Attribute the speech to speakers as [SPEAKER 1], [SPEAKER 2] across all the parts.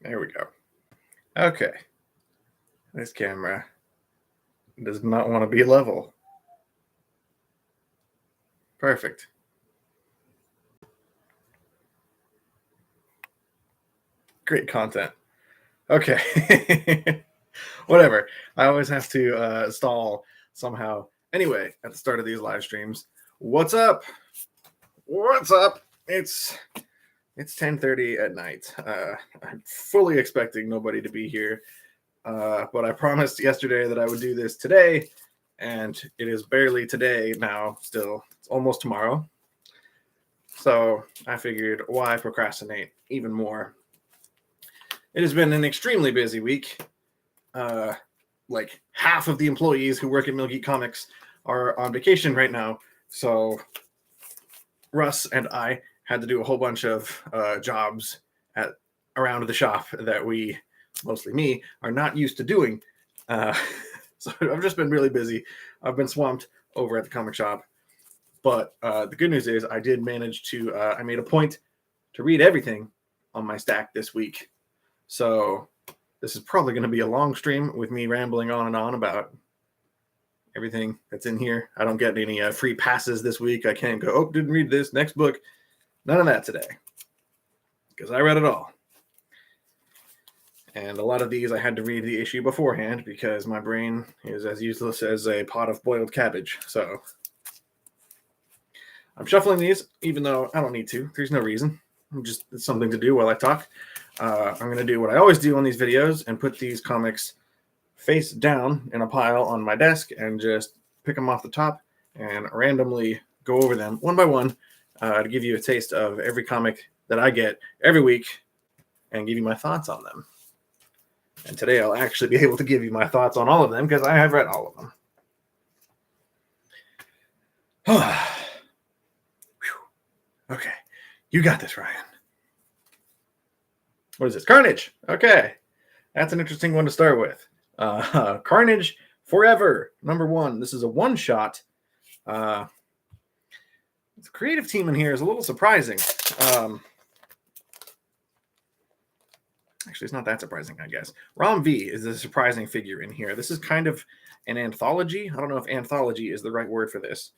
[SPEAKER 1] There we go. Okay. This camera does not want to be level. Perfect. Great content. Okay. Whatever. I always have to stall somehow. Anyway, at the start of these live streams, what's up? What's up? It's 10:30 at night. I'm fully expecting nobody to be here, but I promised yesterday that I would do this today, and it is barely today now. Still, it's almost tomorrow. So I figured, why procrastinate even more? It has been an extremely busy week. Like half of the employees who work at Mill Geek Comics are on vacation right now, so Russ and I had to do a whole bunch of jobs around the shop that we, mostly me, are not used to doing. So I've just been really busy. I've been swamped over at the comic shop. But the good news is I did manage to, I made a point to read everything on my stack this week. So this is probably going to be a long stream with me rambling on and on about everything that's in here. I don't get any free passes this week. I can't go, oh, didn't read this, next book. None of that today, because I read it all. And a lot of these I had to read the issue beforehand because my brain is as useless as a pot of boiled cabbage. So I'm shuffling these, even though I don't need to. There's no reason. It's something to do while I talk. I'm going to do what I always do on these videos and put these comics face down in a pile on my desk and just pick them off the top and randomly go over them one by one to give you a taste of every comic that I get every week and give you my thoughts on them. And today I'll actually be able to give you my thoughts on all of them because I have read all of them. Okay, you got this, Ryan. What is this? Carnage. Okay, that's an interesting one to start with. Carnage Forever, #1. This is a one-shot. The creative team in here is a little surprising. Actually, it's not that surprising, I guess. Rom V is a surprising figure in here. This is kind of an anthology. I don't know if anthology is the right word for this.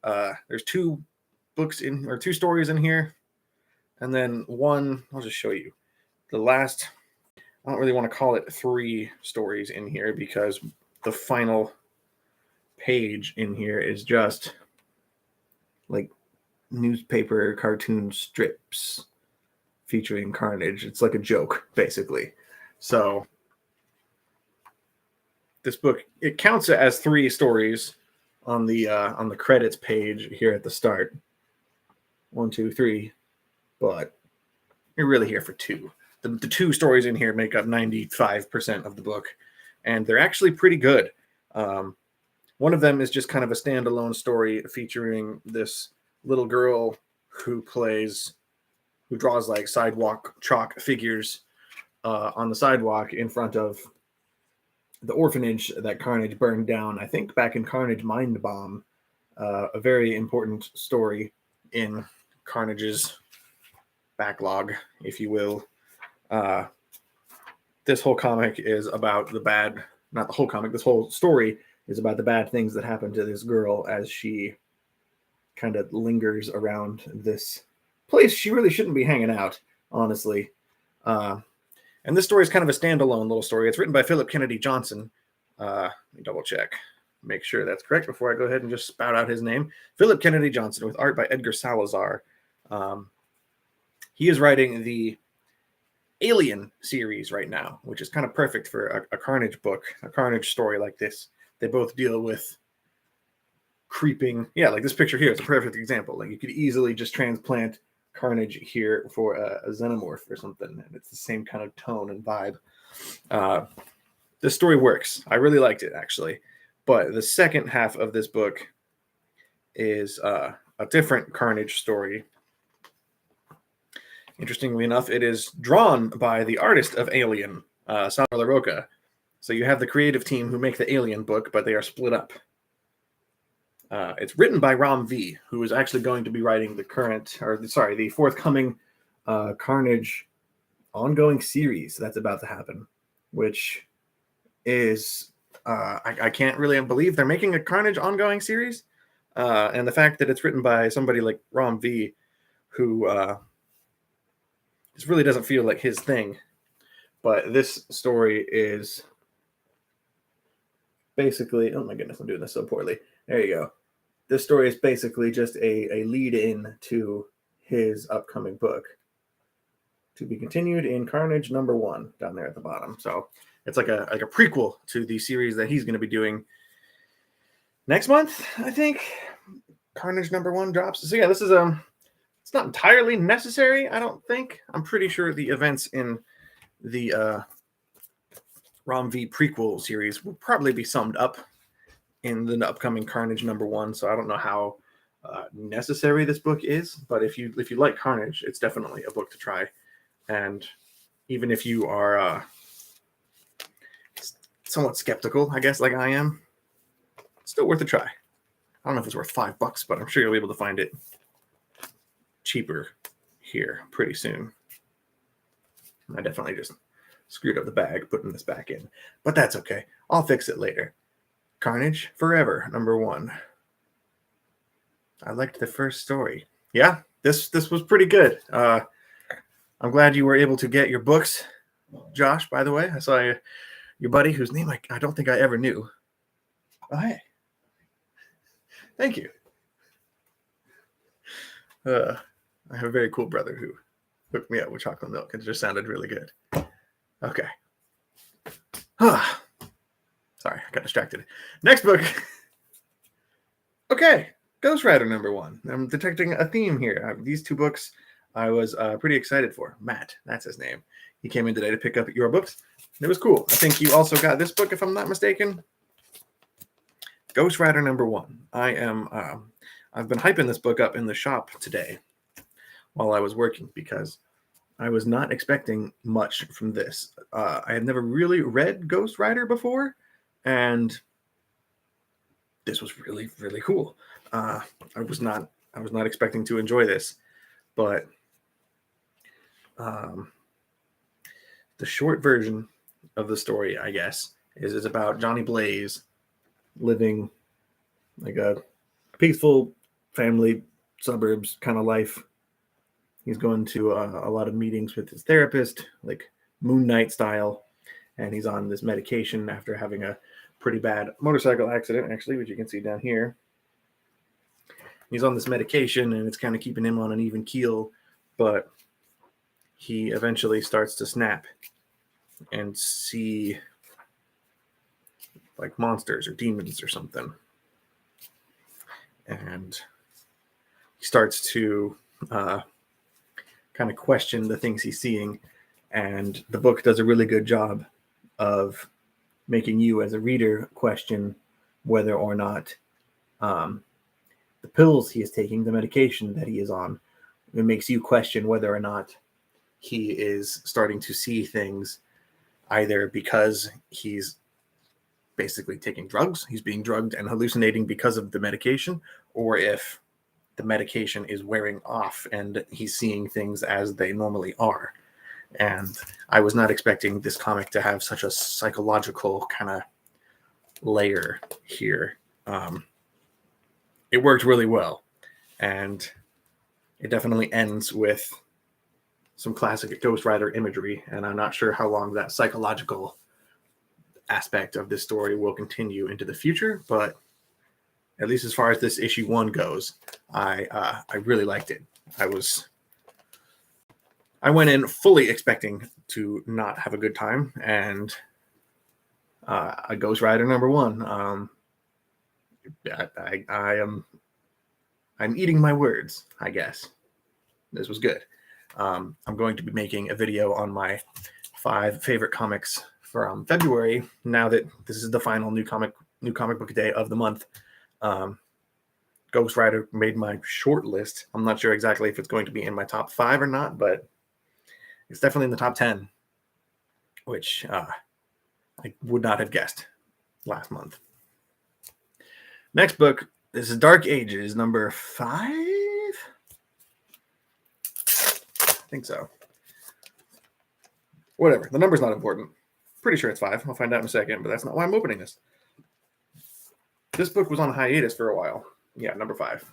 [SPEAKER 1] There's two stories in here, and then one, I'll just show you. The last, I don't really want to call it 3 stories in here because the final page in here is just like newspaper cartoon strips featuring Carnage. It's like a joke, basically. So this book, it counts it as 3 stories on the credits page here at the start. 1, 2, 3, but you're really here for 2. The 2 stories in here make up 95% of the book, and they're actually pretty good. One of them is just kind of a standalone story featuring this little girl who draws like sidewalk chalk figures on the sidewalk in front of the orphanage that Carnage burned down, I think back in Carnage Mind Bomb, a very important story in Carnage's backlog, if you will. This whole comic is about this whole story is about the bad things that happen to this girl as she kind of lingers around this place she really shouldn't be hanging out, honestly. And this story is kind of a standalone little story. It's written by Philip Kennedy Johnson. Let me double check, make sure that's correct before I go ahead and just spout out his name. Philip Kennedy Johnson, with art by Edgar Salazar. He is writing the Alien series right now, which is kind of perfect for a Carnage book, a Carnage story like this. They both deal with creeping. Yeah, like this picture here is a perfect example. Like you could easily just transplant Carnage here for a xenomorph or something, and it's the same kind of tone and vibe. This story works. I really liked it, actually. But the second half of this book is a different Carnage story. Interestingly enough, it is drawn by the artist of Alien, Sal LaRocca. So you have the creative team who make the Alien book, but they are split up. It's written by Rom V, who is actually going to be writing the forthcoming Carnage ongoing series that's about to happen, which is I can't really believe they're making a Carnage ongoing series, and the fact that it's written by somebody like Rom V, who this really doesn't feel like his thing. But this story is basically, oh my goodness, I'm doing this so poorly. There you go. This story is basically just a lead in to his upcoming book, to be continued in Carnage #1 down there at the bottom. So it's like a prequel to the series that he's going to be doing next month, I think. Carnage #1 drops. So yeah, this is it's not entirely necessary, I don't think. I'm pretty sure the events in the Rom V prequel series will probably be summed up in the upcoming Carnage #1. So I don't know how necessary this book is, but if you like Carnage, it's definitely a book to try. And even if you are somewhat skeptical, I guess, like I am, it's still worth a try. I don't know if it's worth $5, but I'm sure you'll be able to find it cheaper here pretty soon. I definitely just screwed up the bag putting this back in, but that's okay. I'll fix it later. Carnage Forever #1. I liked the first story. Yeah, this was pretty good. I'm glad you were able to get your books, Josh. By the way, I saw your buddy whose name I don't think I ever knew. Oh, hey, thank you. I have a very cool brother who hooked me up with chocolate milk. It just sounded really good. Okay. Sorry, I got distracted. Next book. Okay, Ghost Rider #1. I'm detecting a theme here. These two books I was pretty excited for. Matt, that's his name. He came in today to pick up your books. It was cool. I think you also got this book, if I'm not mistaken. Ghost Rider #1. I've been hyping this book up in the shop today while I was working because I was not expecting much from this. I had never really read Ghost Rider before, and this was really, really cool. I was not expecting to enjoy this, but the short version of the story, I guess, is about Johnny Blaze living like a peaceful family suburbs kind of life. He's going to a lot of meetings with his therapist, like Moon Knight style, and he's on this medication after having a pretty bad motorcycle accident, actually, which you can see down here. He's on this medication, and it's kind of keeping him on an even keel, but he eventually starts to snap and see like monsters or demons or something. And he starts to kind of question the things he's seeing, and the book does a really good job of making you as a reader question whether or not the pills he is taking, the medication that he is on, it makes you question whether or not he is starting to see things either because he's basically taking drugs, he's being drugged and hallucinating because of the medication, or if the medication is wearing off and he's seeing things as they normally are. And I was not expecting this comic to have such a psychological kind of layer here. It worked really well, and it definitely ends with some classic Ghost Rider imagery, and I'm not sure how long that psychological aspect of this story will continue into the future, but at least as far as this issue 1 goes, I really liked it. I went in fully expecting to not have a good time, and a Ghost Rider #1. I'm eating my words, I guess. This was good. I'm going to be making a video on my 5 favorite comics from February. Now that this is the final new comic book day of the month, Ghost Rider made my short list. I'm not sure exactly if it's going to be in my top 5 or not, but it's definitely in the top 10, which I would not have guessed last month. Next book, this is Dark Ages #5. I think so. Whatever. The number's not important. Pretty sure it's 5. I'll find out in a second, but that's not why I'm opening this. This book was on hiatus for a while. Yeah, number 5.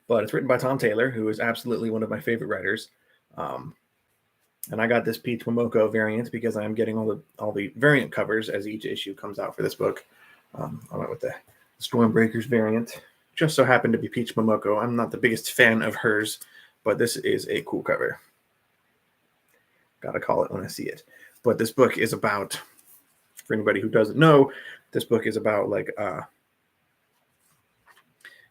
[SPEAKER 1] But it's written by Tom Taylor, who is absolutely one of my favorite writers. And I got this Peach Momoko variant because I'm getting all the variant covers as each issue comes out for this book. I went with the Stormbreakers variant. Just so happened to be Peach Momoko. I'm not the biggest fan of hers, but this is a cool cover. Gotta call it when I see it. But this book is about, for anybody who doesn't know, this book is about like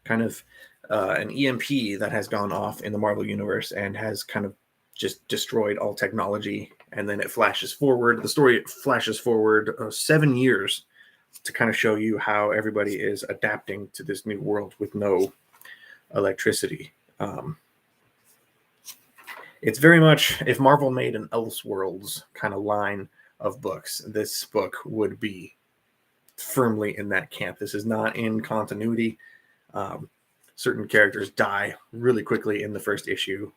[SPEAKER 1] kind of an EMP that has gone off in the Marvel Universe and has kind of just destroyed all technology. And then it flashes forward. The story flashes forward 7 years to kind of show you how everybody is adapting to this new world with no electricity. It's very much, if Marvel made an Elseworlds kind of line of books, this book would be firmly in that camp. This is not in continuity. Certain characters die really quickly in the first issue.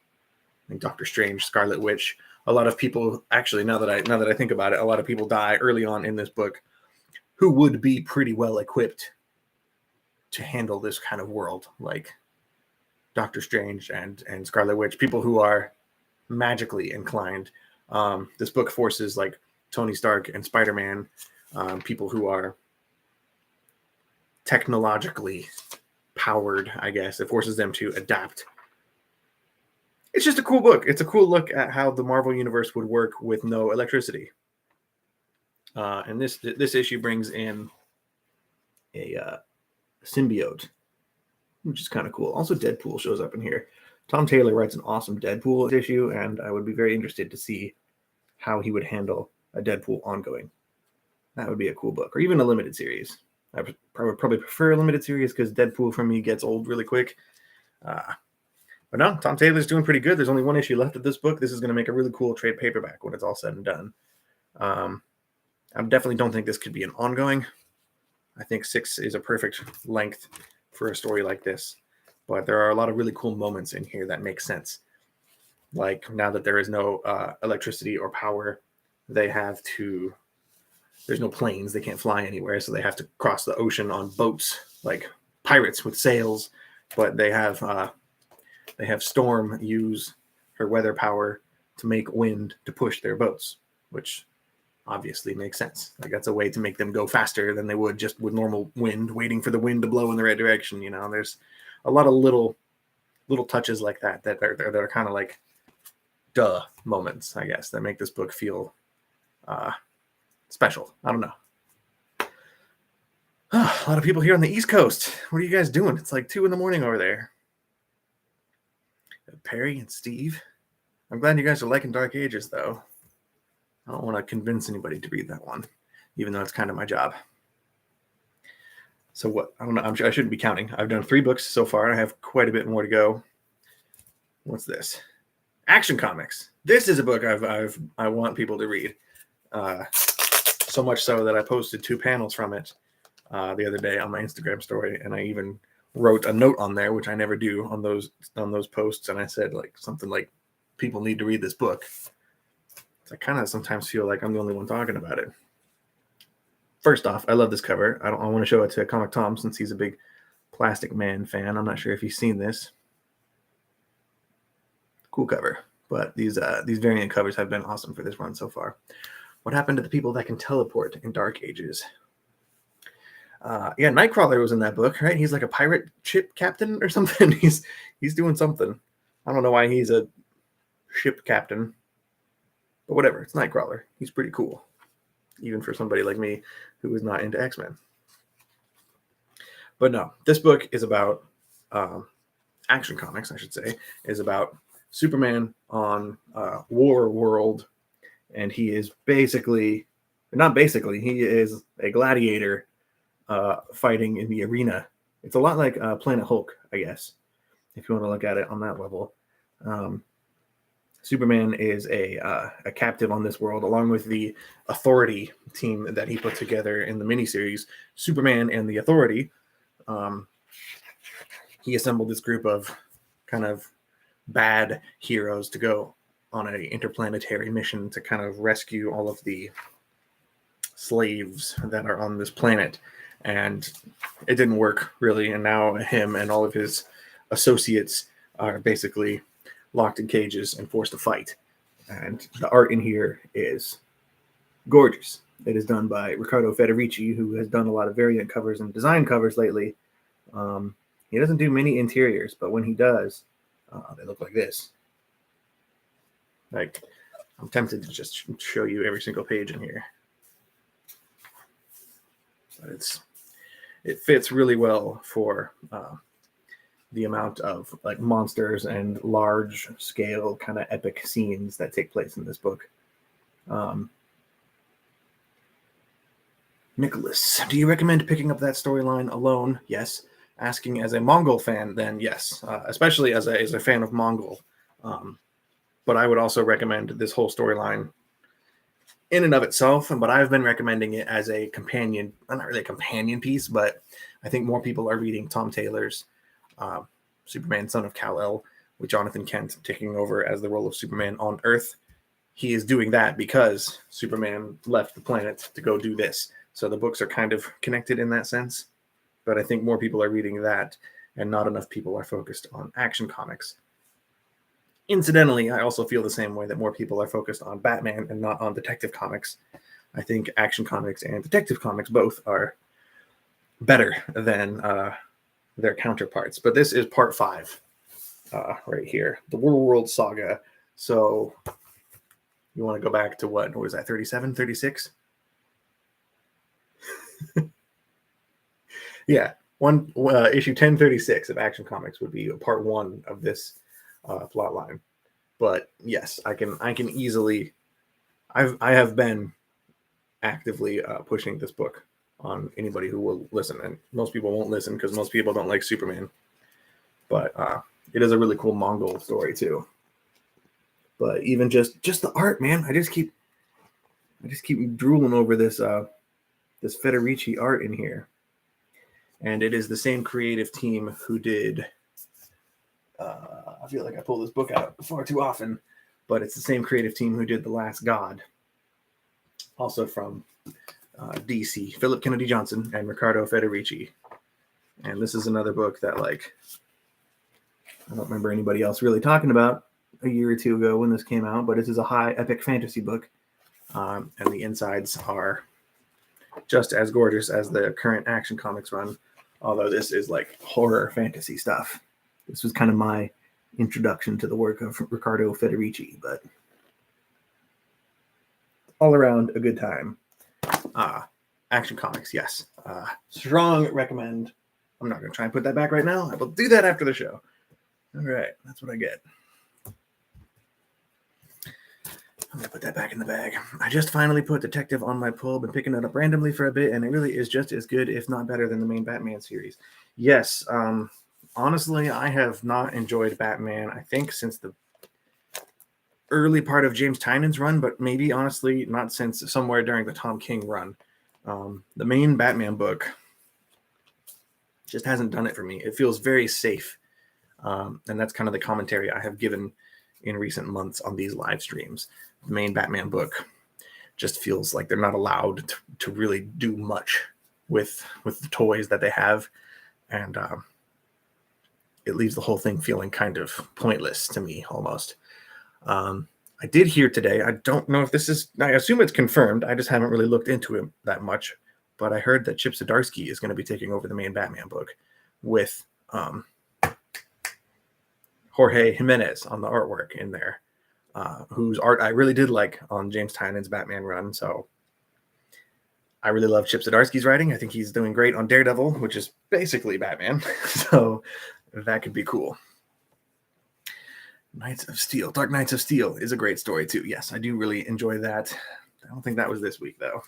[SPEAKER 1] I think Doctor Strange, Scarlet Witch. A lot of people, actually, now that I think about it, a lot of people die early on in this book who would be pretty well equipped to handle this kind of world, like Doctor Strange and Scarlet Witch, people who are magically inclined. This book forces like Tony Stark and Spider-Man, people who are technologically powered, I guess. It forces them to adapt. It's just a cool book. It's a cool look at how the Marvel Universe would work with no electricity. And this issue brings in a symbiote, which is kind of cool. Also, Deadpool shows up in here. Tom Taylor writes an awesome Deadpool issue, and I would be very interested to see how he would handle a Deadpool ongoing. That would be a cool book, or even a limited series. I would probably prefer a limited series because Deadpool for me gets old really quick. But no, Tom Taylor's doing pretty good. There's only one issue left of this book. This is going to make a really cool trade paperback when it's all said and done. I definitely don't think this could be an ongoing. I think 6 is a perfect length for a story like this. But there are a lot of really cool moments in here that make sense. Like now that there is no electricity or power, there's no planes. They can't fly anywhere. So they have to cross the ocean on boats like pirates with sails. But they have Storm use her weather power to make wind to push their boats, which obviously makes sense. Like that's a way to make them go faster than they would just with normal wind, waiting for the wind to blow in the right direction. You know, there's a lot of little touches like that are kind of like duh moments, I guess, that make this book feel special. I don't know. A lot of people here on the East Coast. What are you guys doing? It's like 2 a.m. over there. Perry and Steve. I'm glad you guys are liking Dark Ages, though. I don't want to convince anybody to read that one, even though it's kind of my job. So what? I don't know. I shouldn't be counting. I've done 3 books so far, and I have quite a bit more to go. What's this? Action Comics. This is a book I want people to read. So much so that I posted 2 panels from it the other day on my Instagram story, and I even wrote a note on there, which I never do on those posts, and I said like something like, "People need to read this book." So I kind of sometimes feel like I'm the only one talking about it. First off, I love this cover. I want to show it to Comic Tom since he's a big Plastic Man fan. I'm not sure if he's seen this. Cool cover, but these variant covers have been awesome for this run so far. What happened to the people that can teleport in Dark Ages? Yeah, Nightcrawler was in that book, right? He's like a pirate ship captain or something. He's doing something. I don't know why he's a ship captain, but whatever. It's Nightcrawler. He's pretty cool, even for somebody like me who is not into X-Men. But no, this book is about Action Comics, I should say, is about Superman on War World, and he is he is a gladiator fighting in the arena. It's a lot like Planet Hulk, I guess, if you want to look at it on that level. Superman is a captive on this world, along with the Authority team that he put together in the miniseries, Superman and the Authority. He assembled this group of kind of bad heroes to go on an interplanetary mission to kind of rescue all of the slaves that are on this planet. And it didn't work really. And now him and all of his associates are basically locked in cages and forced to fight. And the art in here is gorgeous. It is done by Riccardo Federici, who has done a lot of variant covers and design covers lately. He doesn't do many interiors, but when he does, they look like this. Like, I'm tempted to just show you every single page in here. But it fits really well for the amount of like monsters and large scale kind of epic scenes that take place in this book. Nicholas, do you recommend picking up that storyline alone? Yes. Asking as a Mongol fan, then yes, especially as a fan of Mongol. But I would also recommend this whole storyline in and of itself. But I've been recommending it as a companion, not really a companion piece, but I think more people are reading Tom Taylor's Superman, Son of Kal-El, with Jonathan Kent taking over as the role of Superman on Earth. He is doing that because Superman left the planet to go do this. So the books are kind of connected in that sense. But I think more people are reading that, and not enough people are focused on Action Comics. Incidentally, I also feel the same way that more people are focused on Batman and not on Detective Comics. I think Action Comics and Detective Comics both are better than their counterparts. But this is part 5 right here, the World Saga. So you want to go back to what was that, 37, 36? Yeah, issue 1036 of Action Comics would be part 1 of this plot line. But yes, I can easily. I have been actively pushing this book on anybody who will listen, and most people won't listen because most people don't like Superman. But it is a really cool Mongol story too. But even just the art, man, I just keep drooling over this this Federici art in here. And it is the same creative team who did, I feel like I pull this book out far too often, but it's the same creative team who did The Last God, also from DC, Philip Kennedy Johnson and Riccardo Federici. And this is another book that, like, I don't remember anybody else really talking about a year or two ago when this came out, but this is a high epic fantasy book. And the insides are just as gorgeous as the current Action Comics run, although this is like horror fantasy stuff. This was kind of my introduction to the work of Riccardo Federici, but all around a good time. Action Comics, yes. Strong recommend. I'm not going to try and put that back right now. I will do that after the show. All right, that's what I get. I'm going to put that back in the bag. I just finally put Detective on my pull. Been picking it up randomly for a bit, and it really is just as good, if not better, than the main Batman series. Yes, honestly, I have not enjoyed Batman, I think, since the early part of James Tynion's run, but maybe, honestly, not since somewhere during the Tom King run. The main Batman book just hasn't done it for me. It feels very safe, and that's kind of the commentary I have given in recent months on these live streams. The main Batman book just feels like they're not allowed to really do much with the toys that they have, and it leaves the whole thing feeling kind of pointless to me almost. I did hear today, I don't know if this is, I assume it's confirmed, I just haven't really looked into it that much, but I heard that Chip Zdarsky is going to be taking over the main Batman book with Jorge Jimenez on the artwork in there, whose art I really did like on James Tynion's Batman run. So I really love Chip Zdarsky's writing. I think he's doing great on Daredevil, which is basically Batman. So that could be cool. Knights of Steel. Dark Knights of Steel is a great story too. Yes, I do really enjoy that. I don't think that was this week though.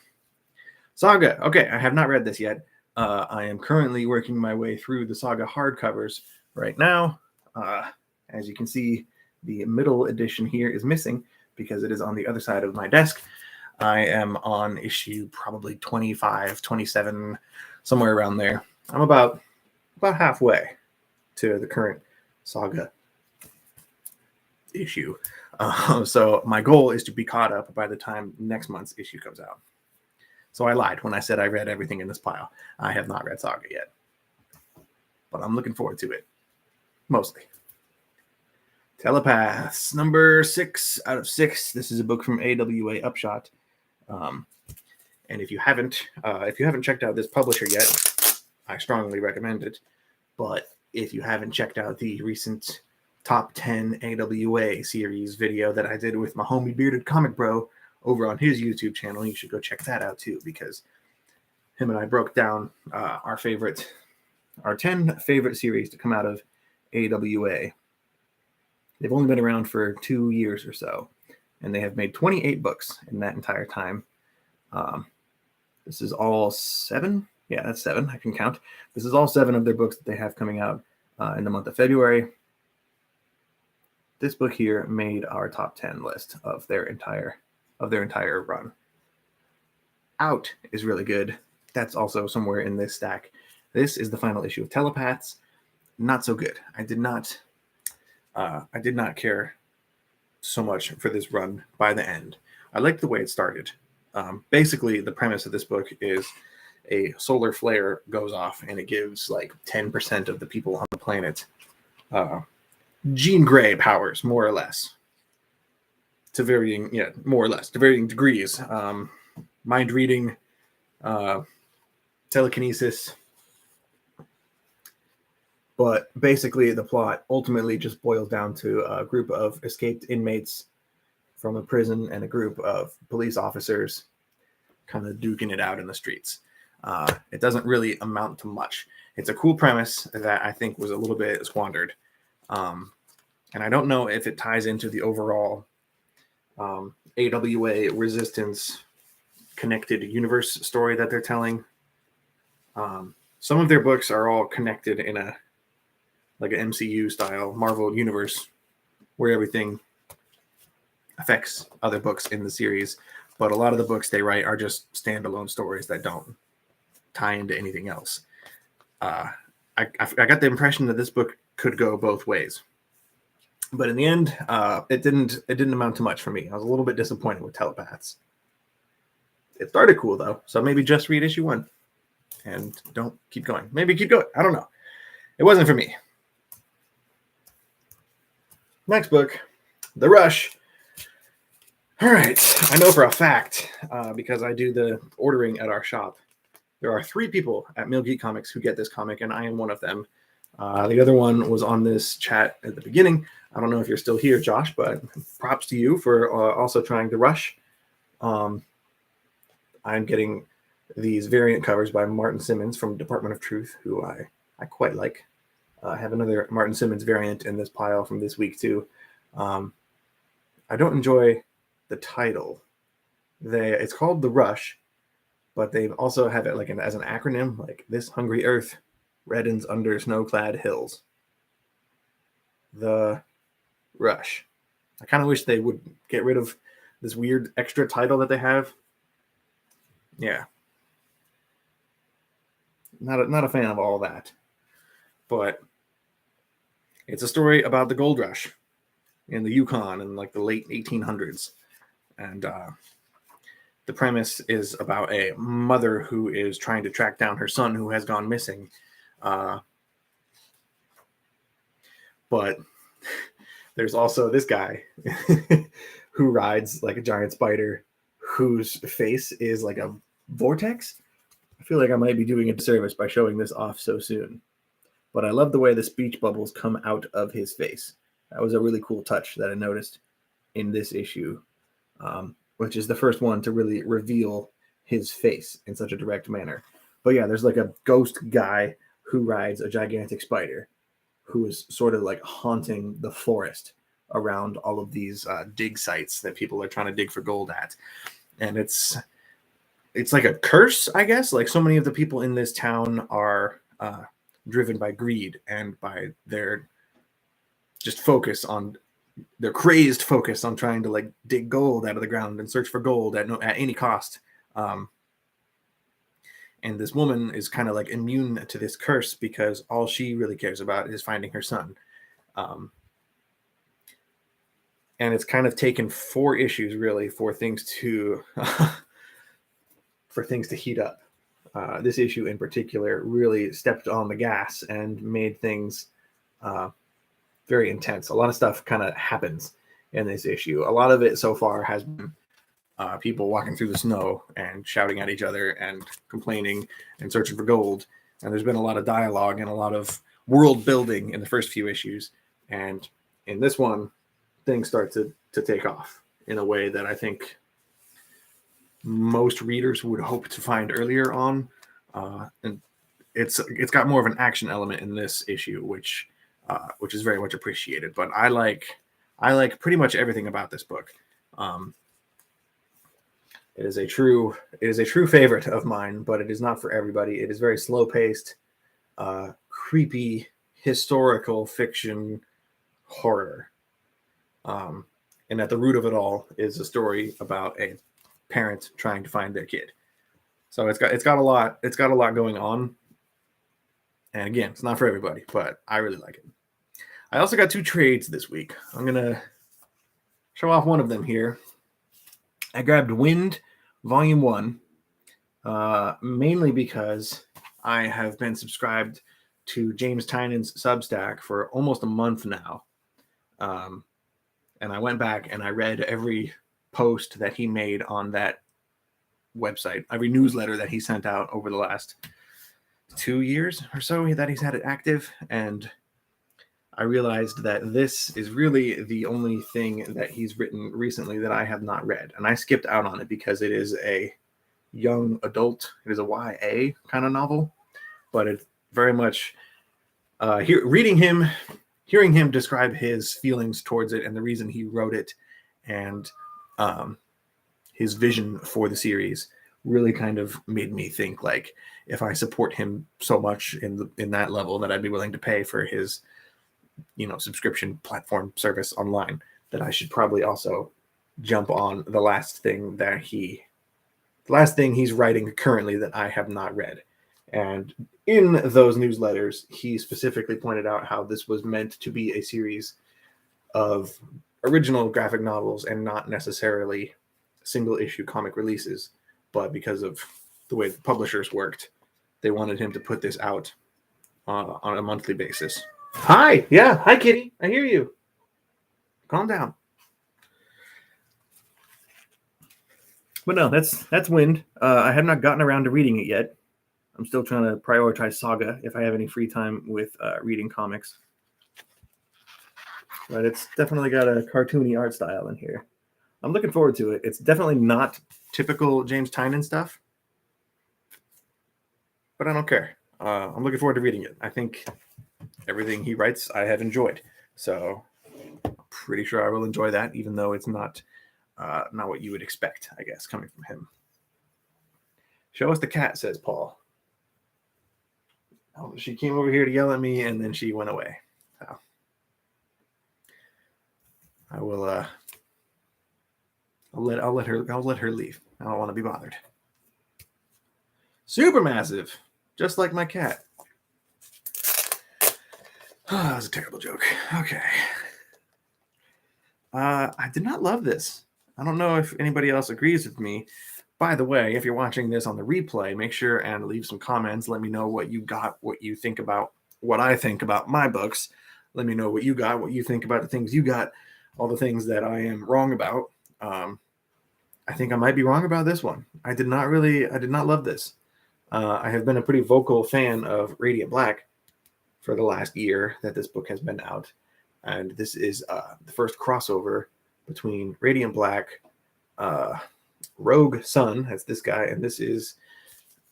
[SPEAKER 1] Saga. Okay, I have not read this yet. I am currently working my way through the Saga hardcovers right now. As you can see, the middle edition here is missing because it is on the other side of my desk. I am on issue probably 25, 27, somewhere around there. I'm about halfway to the current Saga issue. So my goal is to be caught up by the time next month's issue comes out. So I lied when I said I read everything in this pile. I have not read Saga yet, but I'm looking forward to it, mostly. Telepaths, number 6 out of 6. This is a book from AWA Upshot. And if you haven't checked out this publisher yet, I strongly recommend it. But if you haven't checked out the recent top 10 AWA series video that I did with my homie Bearded Comic Bro over on his YouTube channel, you should go check that out too, because him and I broke down our 10 favorite series to come out of AWA. They've only been around for 2 years or so, and they have made 28 books in that entire time. This is all 7. Yeah, that's 7. I can count. This is all 7 of their books that they have coming out in the month of February. This book here made our top 10 list of their entire run. Out is really good. That's also somewhere in this stack. This is the final issue of Telepaths. Not so good. I did not care so much for this run by the end. I liked the way it started. Basically, the premise of this book is a solar flare goes off and it gives like 10% of the people on the planet Jean Grey powers, more or less. To varying degrees. Mind reading, telekinesis. But basically, the plot ultimately just boils down to a group of escaped inmates from a prison and a group of police officers kind of duking it out in the streets. It doesn't really amount to much. It's a cool premise that I think was a little bit squandered. And I don't know if it ties into the overall AWA Resistance connected universe story that they're telling. Some of their books are all connected in an MCU style Marvel universe where everything affects other books in the series, but a lot of the books they write are just standalone stories that don't tie into anything else. I got the impression that this book could go both ways, but in the end, it didn't amount to much for me. I was a little bit disappointed with Telepaths. It started cool though, so maybe just read issue 1 and don't keep going. Maybe keep going. I don't know. It wasn't for me. Next book, The Rush. All right. I know for a fact, because I do the ordering at our shop, there are 3 people at Mill Geek Comics who get this comic, and I am one of them. The other one was on this chat at the beginning. I don't know if you're still here, Josh, but props to you for also trying The Rush. I'm getting these variant covers by Martin Simmons from Department of Truth, who I quite like. I have another Martin Simmons variant in this pile from this week too. I don't enjoy the title. It's called The Rush, but they also have it as an acronym, like This Hungry Earth Reddens Under Snow-Clad Hills. The Rush. I kind of wish they would get rid of this weird extra title that they have. Yeah. Not a fan of all that. But it's a story about the gold rush in the Yukon in the late 1800s. And the premise is about a mother who is trying to track down her son who has gone missing. But there's also this guy who rides like a giant spider whose face is like a vortex. I feel like I might be doing a disservice by showing this off so soon. But I love the way the speech bubbles come out of his face. That was a really cool touch that I noticed in this issue, which is the first one to really reveal his face in such a direct manner. But yeah, there's like a ghost guy who rides a gigantic spider who is sort of like haunting the forest around all of these dig sites that people are trying to dig for gold at. And it's like a curse, I guess. Like so many of the people in this town are driven by greed and by their crazed focus on trying to dig gold out of the ground and search for gold at any cost. And this woman is kind of immune to this curse because all she really cares about is finding her son. and it's kind of taken 4 issues really for things to for things to heat up. This issue in particular really stepped on the gas and made things very intense. A lot of stuff kind of happens in this issue. A lot of it so far has been people walking through the snow and shouting at each other and complaining and searching for gold. And there's been a lot of dialogue and a lot of world building in the first few issues. And in this one, things start to take off in a way that I think most readers would hope to find earlier on. And it's got more of an action element in this issue, which is very much appreciated. But I like pretty much everything about this book. It is a true favorite of mine, but it is not for everybody. It is very slow paced, creepy, historical fiction horror. And at the root of it all is a story about a parent trying to find their kid. So it's got a lot going on. And again, it's not for everybody, but I really like it. I also got 2 trades this week. I'm gonna show off one of them here. I grabbed Wind Volume 1, mainly because I have been subscribed to James Tynan's Substack for almost a month now. And I went back and I read every post that he made on that website, every newsletter that he sent out over the last 2 years or so that he's had it active. And I realized that this is really the only thing that he's written recently that I have not read. And I skipped out on it because it is a young adult. It is a YA kind of novel, but it's very much hearing him describe his feelings towards it and the reason he wrote it and his vision for the series really kind of made me think, like, if I support him so much in that level that I'd be willing to pay for his subscription platform service online, that I should probably also jump on the last thing he's writing currently that I have not read. And in those newsletters, he specifically pointed out how this was meant to be a series of original graphic novels and not necessarily single issue comic releases. But because of the way the publishers worked, they wanted him to put this out on a monthly basis. Hi. Yeah. Hi, kitty. I hear you. Calm down. But no, that's Wind. I have not gotten around to reading it yet. I'm still trying to prioritize Saga if I have any free time with reading comics. But it's definitely got a cartoony art style in here. I'm looking forward to it. It's definitely not typical James Tynan stuff, but I don't care. I'm looking forward to reading it. I think everything he writes I have enjoyed. So I'm pretty sure I will enjoy that, even though it's not what you would expect, I guess, coming from him. Show us the cat, says Paul. Oh, she came over here to yell at me, and then she went away. So I will. I'll let her leave. I don't want to be bothered. Supermassive, just like my cat. Oh, that was a terrible joke. Okay. I did not love this. I don't know if anybody else agrees with me. By the way, if you're watching this on the replay, make sure and leave some comments. Let me know what you got, what you think about what I think about my books. Let me know what you got, what you think about the things you got, all the things that I am wrong about. I think I might be wrong about this one. I did not love this. I have been a pretty vocal fan of Radiant Black for the last year that this book has been out. And this is the first crossover between Radiant Black, Rogue Sun, that's this guy, and this is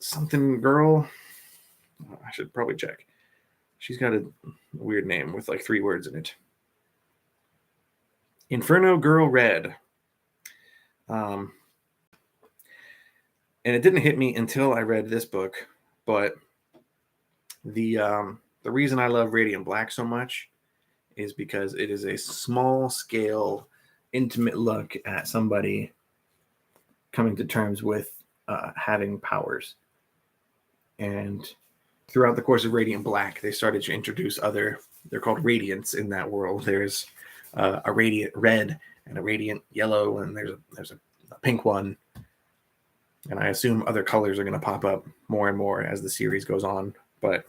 [SPEAKER 1] something girl. I should probably check. She's got a weird name with like 3 words in it. Inferno Girl Red. And it didn't hit me until I read this book, but the reason I love Radiant Black so much is because it is a small scale, intimate look at somebody coming to terms with having powers. And throughout the course of Radiant Black, they started to introduce they're called Radiants in that world. There's a Radiant Red and a radiant yellow, and there's a pink one. And I assume other colors are going to pop up more and more as the series goes on. But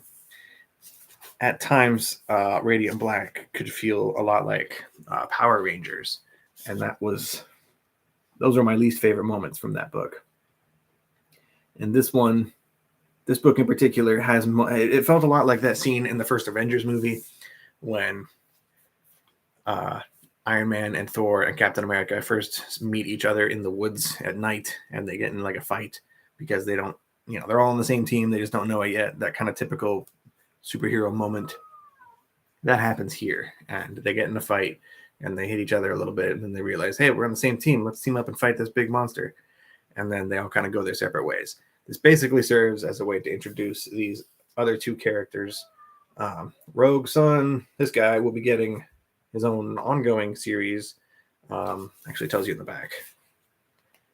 [SPEAKER 1] at times, Radiant Black could feel a lot like Power Rangers. And those were my least favorite moments from that book. And this book in particular it felt a lot like that scene in the first Avengers movie when Iron Man and Thor and Captain America first meet each other in the woods at night, and they get in like a fight because they don't, they're all on the same team. They just don't know it yet. That kind of typical superhero moment that happens here, and they get in a fight and they hit each other a little bit, and then they realize, hey, we're on the same team. Let's team up and fight this big monster. And then they all kind of go their separate ways. This basically serves as a way to introduce these other two characters. Rogue Sun, this guy will be getting his own ongoing series. Actually tells you in the back.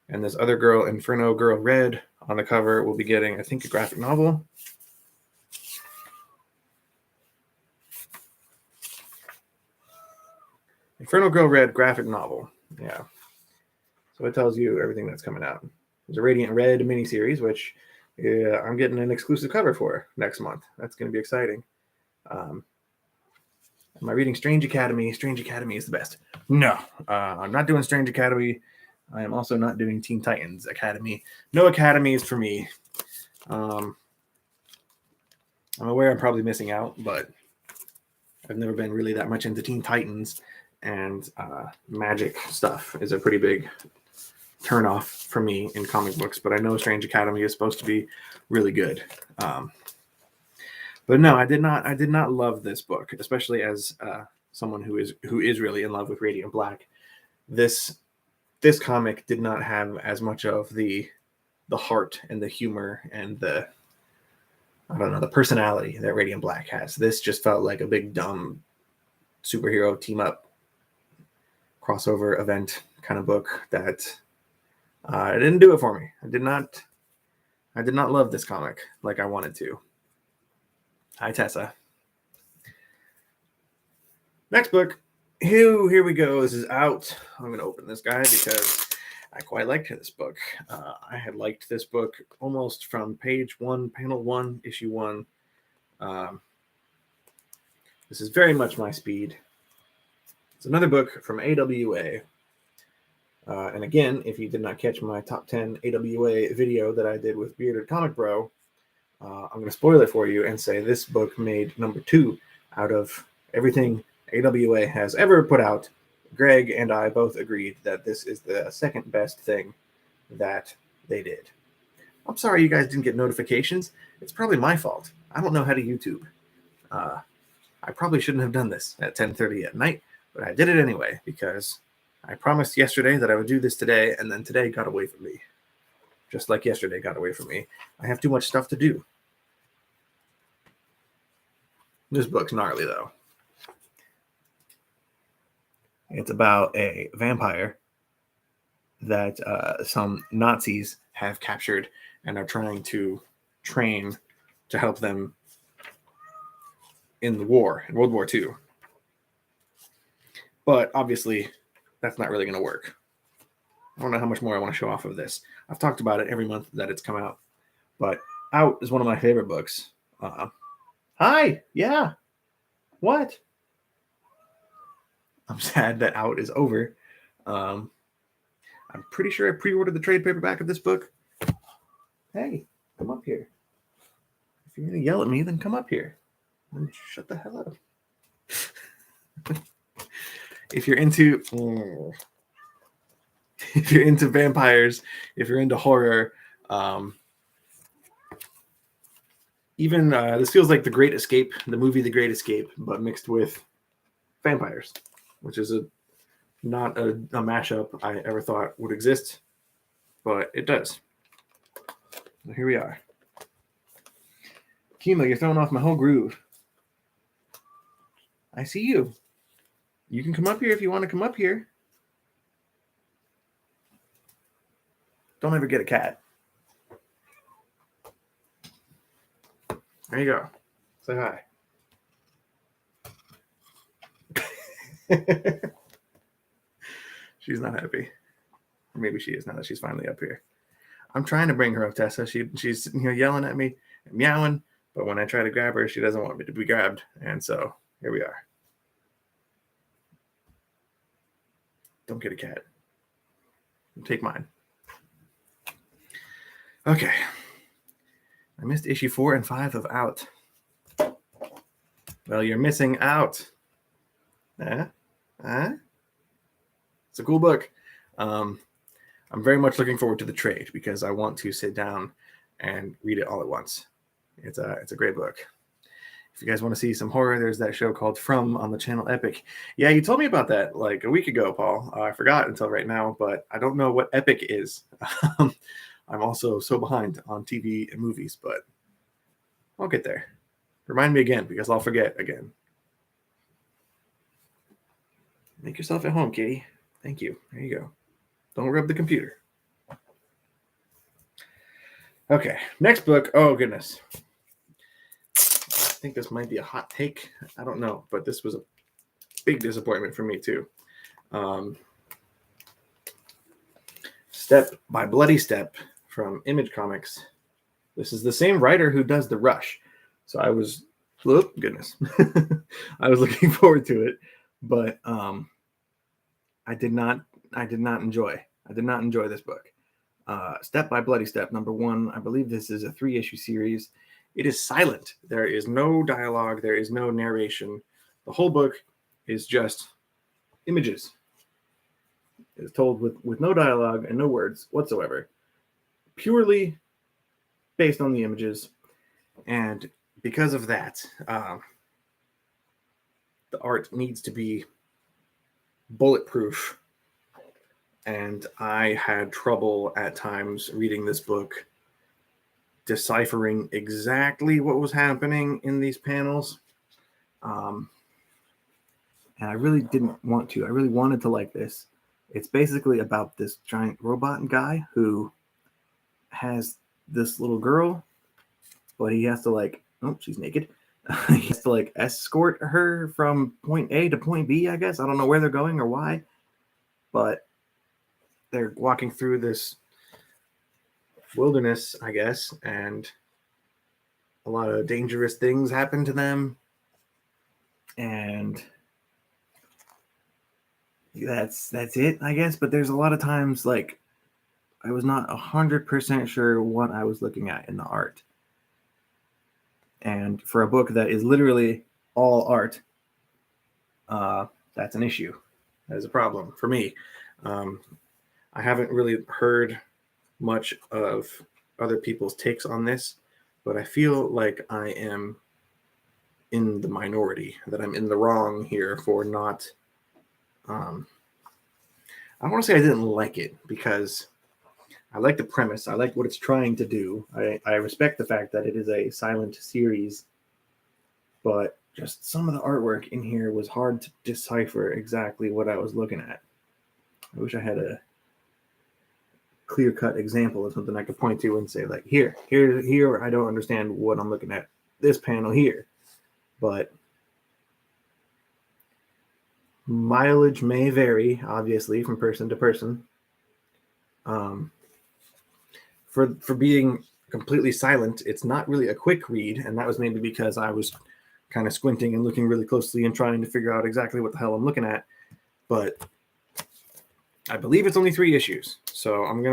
[SPEAKER 1] And this other girl, Inferno Girl Red, on the cover will be getting, I think, a graphic novel. Inferno Girl Red graphic novel. Yeah. So it tells you everything that's coming out. There's a Radiant Red miniseries, which I'm getting an exclusive cover for next month. That's going to be exciting. Am I reading Strange Academy? Strange Academy is the best. No, I'm not doing Strange Academy. I am also not doing Teen Titans Academy. No academies for me. I'm aware I'm probably missing out, but I've never been really that much into Teen Titans, and magic stuff is a pretty big turn off for me in comic books. But I know Strange Academy is supposed to be really good. But no, I did not love this book, especially as someone who is really in love with Radiant Black. This comic did not have as much of the heart and the humor and the personality that Radiant Black has. This just felt like a big dumb superhero team up crossover event kind of book that it didn't do it for me. I did not love this comic like I wanted to. Hi, Tessa. Next book. Here we go. This is out. I'm going to open this guy because I quite liked this book. I had liked this book almost from page 1, panel 1, issue 1. This is very much my speed. It's another book from AWA. And again, if you did not catch my top 10 AWA video that I did with Bearded Comic Bro, I'm going to spoil it for you and say this book made number 2 out of everything AWA has ever put out. Greg and I both agreed that this is the second best thing that they did. I'm sorry you guys didn't get notifications. It's probably my fault. I don't know how to YouTube. I probably shouldn't have done this at 10:30 at night, but I did it anyway because I promised yesterday that I would do this today, and then today got away from me. Just like yesterday got away from me. I have too much stuff to do. This book's gnarly, though. It's about a vampire that some Nazis have captured and are trying to train to help them in the war, in World War II. But obviously, that's not really going to work. I don't know how much more I want to show off of this. I've talked about it every month that it's come out. But Out is one of my favorite books. Hi! Yeah! What? I'm sad that Out is over. I'm pretty sure I pre-ordered the trade paperback of this book. Hey, come up here. If you're going to yell at me, then come up here. Then shut the hell up. If you're into vampires, if you're into horror, even this feels like The Great Escape, the movie The Great Escape, but mixed with vampires, which is not a mashup I ever thought would exist, but it does. So here we are. Kima, you're throwing off my whole groove. I see you. You can come up here if you want to come up here. Don't ever get a cat. There you go. Say hi. She's not happy. Or maybe she is now that she's finally up here. I'm trying to bring her up, Tessa. She's sitting here yelling at me and meowing, but when I try to grab her, she doesn't want me to be grabbed. And so here we are. Don't get a cat. Take mine. Okay. I missed issue 4 and 5 of Out. Well, you're missing out. It's a cool book. I'm very much looking forward to the trade because I want to sit down and read it all at once. It's a great book. If you guys want to see some horror, there's that show called From on the channel Epic. Yeah, you told me about that like a week ago, Paul. I forgot until right now, but I don't know what Epic is. I'm also so behind on TV and movies, but I'll get there. Remind me again because I'll forget again. Make yourself at home, kitty. Thank you. There you go. Don't rub the computer. Okay, next book. Oh, goodness. I think this might be a hot take. I don't know, but this was a big disappointment for me, too. Step by Bloody Step from Image Comics. This is the same writer who does The Rush. So I was, oh, goodness. I was looking forward to it, but I did not enjoy this book. Step by Bloody Step, #1. I believe this is a 3-issue series. It is silent. There is no dialogue. There is no narration. The whole book is just images. It's told with no dialogue and no words whatsoever. Purely based on the images. And because of that, the art needs to be bulletproof. And I had trouble at times reading this book, deciphering exactly what was happening in these panels. And I really didn't want to. I really wanted to like this. It's basically about this giant robot guy who has this little girl, but he has to she's naked. He has to escort her from point A to point B, I guess. I don't know where they're going or why, but they're walking through this wilderness, I guess, and a lot of dangerous things happen to them. And that's it, I guess. But there's a lot of times I was not 100% sure what I was looking at in the art. And for a book that is literally all art, that's an issue. That is a problem for me. I haven't really heard much of other people's takes on this, but I feel like I am in the minority, that I'm in the wrong here for not... I don't want to say I didn't like it, because I like the premise. I like what it's trying to do. I respect the fact that it is a silent series, but just some of the artwork in here was hard to decipher exactly what I was looking at. I wish I had a clear-cut example of something I could point to and say, here, I don't understand what I'm looking at. This panel here. But mileage may vary, obviously, from person to person. For being completely silent, it's not really a quick read, and that was maybe because I was kind of squinting and looking really closely and trying to figure out exactly what the hell I'm looking at. But I believe it's only 3 issues, so I'm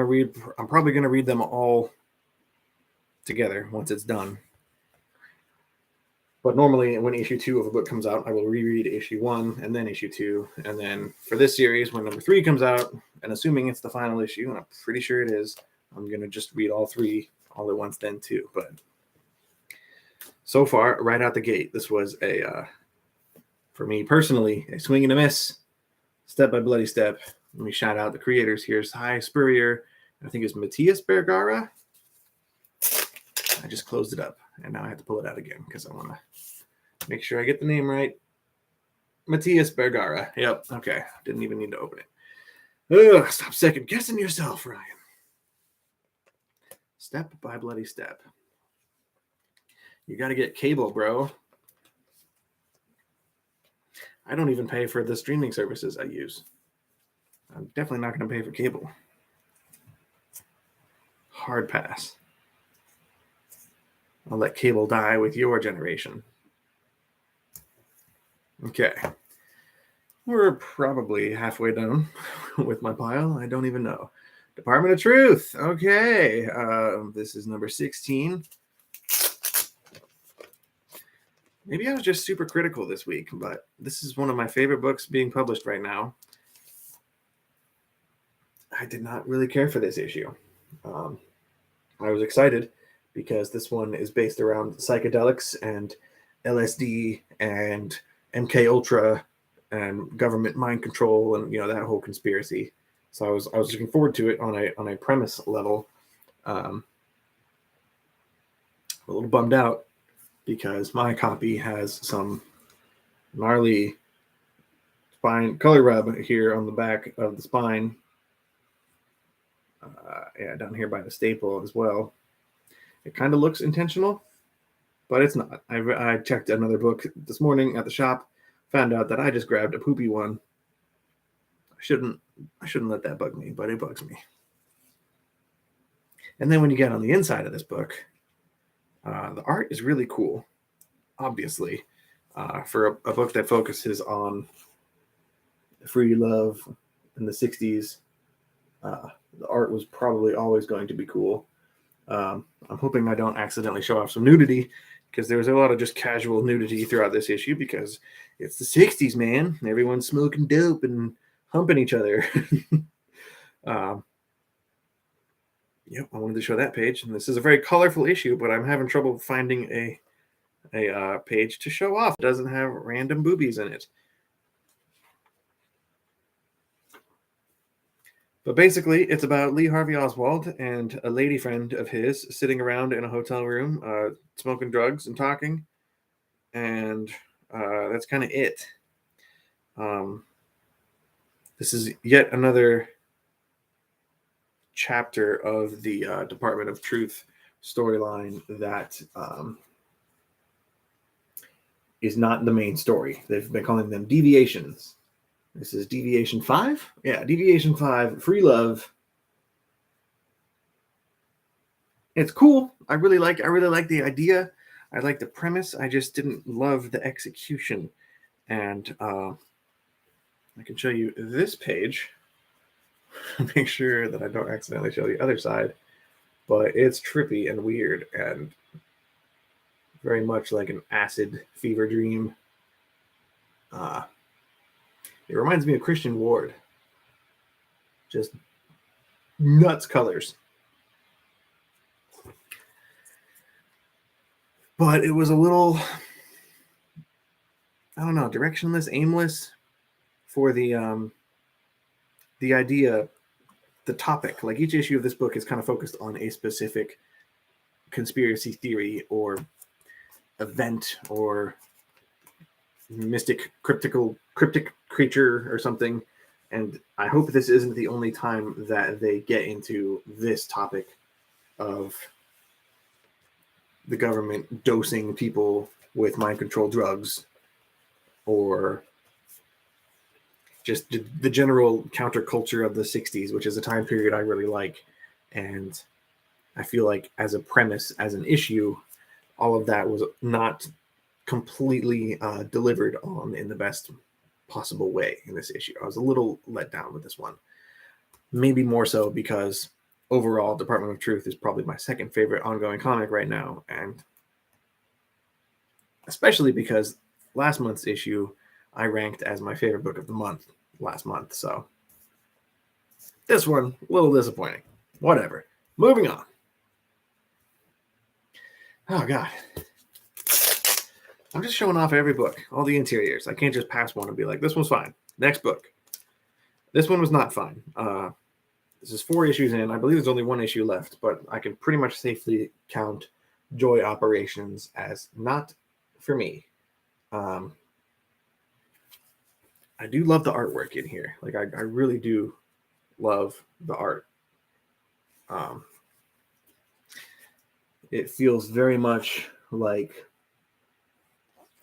[SPEAKER 1] probably gonna read them all together once it's done. But normally when issue 2 of a book comes out, I will reread issue 1 and then issue 2. And then for this series, when number 3 comes out, and assuming it's the final issue, and I'm pretty sure it is, I'm going to just read all 3 all at once then too. But so far, right out the gate, this was for me personally, a swing and a miss. Step by Bloody Step. Let me shout out the creators here. Hi Spurrier. I think it's Matthias Bergara. I just closed it up, and now I have to pull it out again because I want to make sure I get the name right. Matthias Bergara. Yep. Okay. Didn't even need to open it. Ugh, stop second guessing yourself, Ryan. Step by Bloody Step. You got to get cable, bro. I don't even pay for the streaming services I use. I'm definitely not going to pay for cable. Hard pass. I'll let cable die with your generation. Okay. We're probably halfway done with my pile. I don't even know. Department of Truth. Okay. This is number 16. Maybe I was just super critical this week, but this is one of my favorite books being published right now. I did not really care for this issue. I was excited because this one is based around psychedelics and LSD and MK Ultra and government mind control and that whole conspiracy. So I was looking forward to it on a premise level. A little bummed out because my copy has some gnarly spine color rub here on the back of the spine. Down here by the staple as well. It kind of looks intentional, but it's not. I checked another book this morning at the shop, found out that I just grabbed a poopy one. I shouldn't let that bug me, but it bugs me. And then when you get on the inside of this book, the art is really cool, obviously, for a book that focuses on free love in the 60s. The art was probably always going to be cool. I'm hoping I don't accidentally show off some nudity, because there's a lot of just casual nudity throughout this issue because it's the 60s, man. Everyone's smoking dope and humping each other. Yep, I wanted to show that page. And this is a very colorful issue, but I'm having trouble finding a page to show off. It doesn't have random boobies in it. But basically, it's about Lee Harvey Oswald and a lady friend of his sitting around in a hotel room, smoking drugs and talking. And that's kind of it. This is yet another chapter of the Department of Truth storyline that is not the main story. They've been calling them deviations. This is Deviation 5? Yeah, Deviation 5, Free Love. It's cool. I really like the idea. I like the premise. I just didn't love the execution. And I can show you this page. Make sure that I don't accidentally show the other side. But it's trippy and weird and very much like an acid fever dream. It reminds me of Christian Ward. Just nuts colors. But it was a little, I don't know, directionless, aimless for the idea, the topic. Like each issue of this book is kind of focused on a specific conspiracy theory or event or mystic cryptic creature or something. And I hope this isn't the only time that they get into this topic of the government dosing people with mind control drugs or just the general counterculture of the 60s, which is a time period I really like. And I feel like as a premise, as an issue, all of that was not completely delivered on in the best possible way in this issue. I was a little let down with this one. Maybe more so because overall Department of Truth is probably my second favorite ongoing comic right now. And especially because last month's issue I ranked as my favorite book of the month last month. So this one, a little disappointing. Whatever. Moving on. Oh, God. I'm just showing off every book, all the interiors. I can't just pass one and be like, this one's fine. Next book. This one was not fine. This is 4 issues in. I believe there's only 1 issue left, but I can pretty much safely count Joy Operations as not for me. I do love the artwork in here. Like, I really do love the art. It feels very much like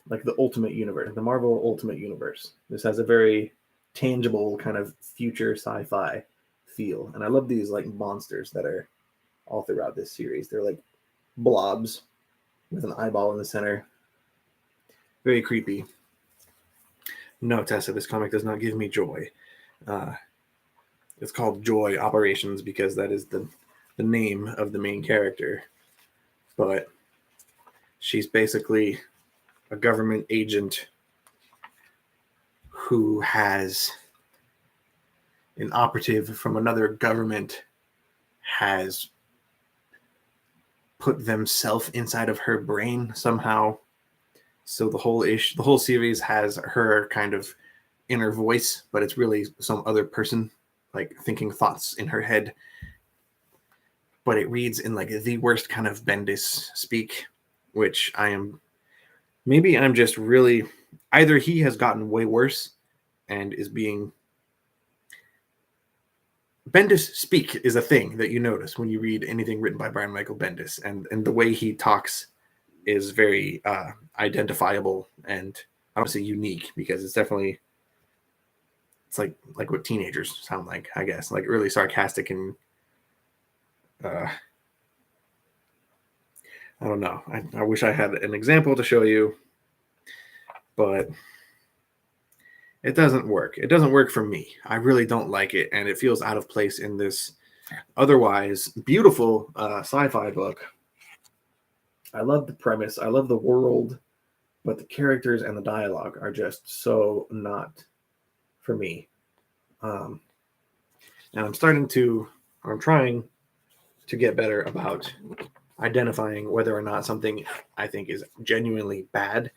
[SPEAKER 1] the Ultimate Universe, the Marvel Ultimate Universe. This has a very tangible kind of future sci-fi feel. And I love these like monsters that are all throughout this series. They're like blobs with an eyeball in the center. Very creepy. No, Tessa, this comic does not give me joy. It's called Joy Operations because that is the name of the main character. But she's basically a government agent who has an operative from another government has put themselves inside of her brain somehow. So the whole series has her kind of inner voice, but it's really some other person like thinking thoughts in her head. But it reads in like the worst kind of Bendis speak, which I'm just really, either he has gotten way worse and is being, Bendis speak is a thing that you notice when you read anything written by Brian Michael Bendis, and the way he talks is very identifiable, and I don't say unique because it's definitely, it's like what teenagers sound like, I guess, like really sarcastic and I don't know. I wish I had an example to show you, but it doesn't work. It doesn't work for me. I really don't like it, and it feels out of place in this otherwise beautiful sci-fi book. I love the premise. I love the world, but the characters and the dialogue are just so not for me. And I'm trying to get better about identifying whether or not something I think is genuinely bad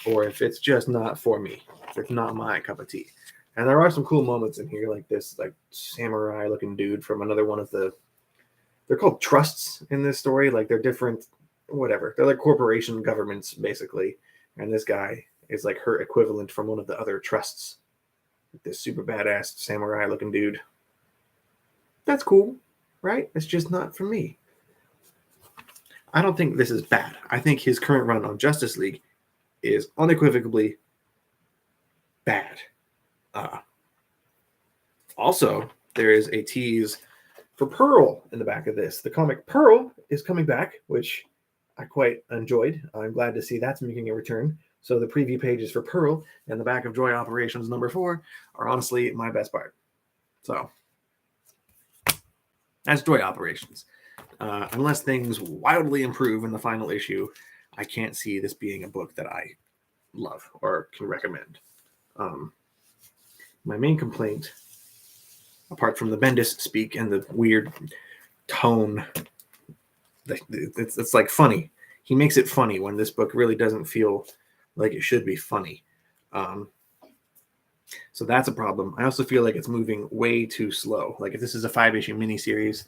[SPEAKER 1] or if it's just not for me, if it's not my cup of tea. And there are some cool moments in here, like this like samurai looking dude from another one of they're called trusts in this story, like they're different, whatever, they're like corporation governments basically, and this guy is like her equivalent from one of the other trusts, this super badass samurai looking dude. That's cool, right? It's just not for me. I don't think this is bad. I think his current run on Justice League is unequivocally bad. Also, there is a tease for Pearl in the back of this. The comic Pearl is coming back, which I quite enjoyed. I'm glad to see that's making a return. So the preview pages for Pearl and the back of Joy Operations #4 are honestly my best part. So that's Joy Operations. Unless things wildly improve in the final issue, I can't see this being a book that I love or can recommend. My main complaint, apart from the Bendis speak and the weird tone, it's like funny. He makes it funny when this book really doesn't feel like it should be funny. So that's a problem. I also feel like it's moving way too slow. Like if this is a 5-issue miniseries,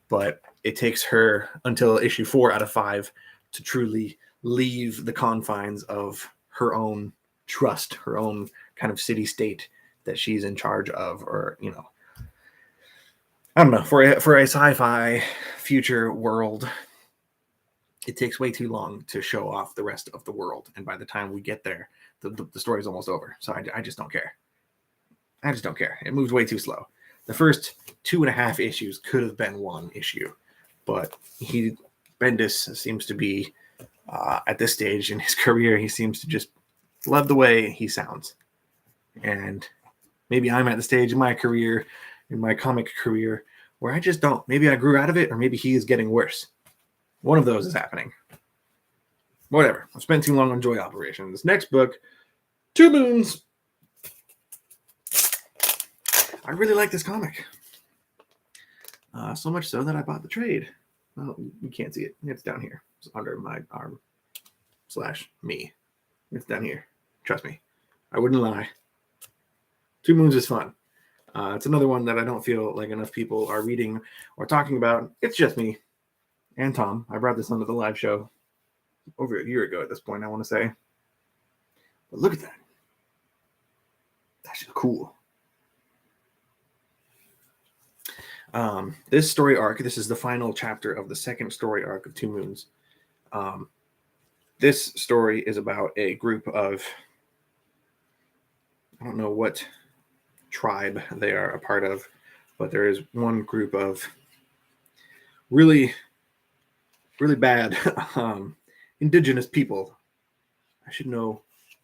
[SPEAKER 1] but it takes her until issue 4 out of 5 to truly leave the confines of her own trust, her own kind of city state that she's in charge of, or, you know, I don't know, for a sci-fi future world, it takes way too long to show off the rest of the world. And by the time we get there, the story's almost over. So I just don't care. I just don't care. It moves way too slow. The first 2.5 issues could have been 1 issue, but Bendis seems to be at this stage in his career, he seems to just love the way he sounds. And maybe I'm at the stage in my career, in my comic career, where I just don't. Maybe I grew out of it, or maybe he is getting worse. One of those is happening. Whatever. I've spent too long on Joy Operations. Next book, Two Moons. I really like this comic. So much so that I bought the trade. Well, you can't see it. It's down here. It's under my arm / me. It's down here. Trust me. I wouldn't lie. Two Moons is fun. It's another one that I don't feel like enough people are reading or talking about. It's just me and Tom. I brought this onto the live show over a year ago at this point, I want to say. But look at that. That's just cool. This story arc, this is the final chapter of the second story arc of Two Moons. This story is about a group of, I don't know what tribe they are a part of, but there is one group of really, really bad indigenous people. I should know.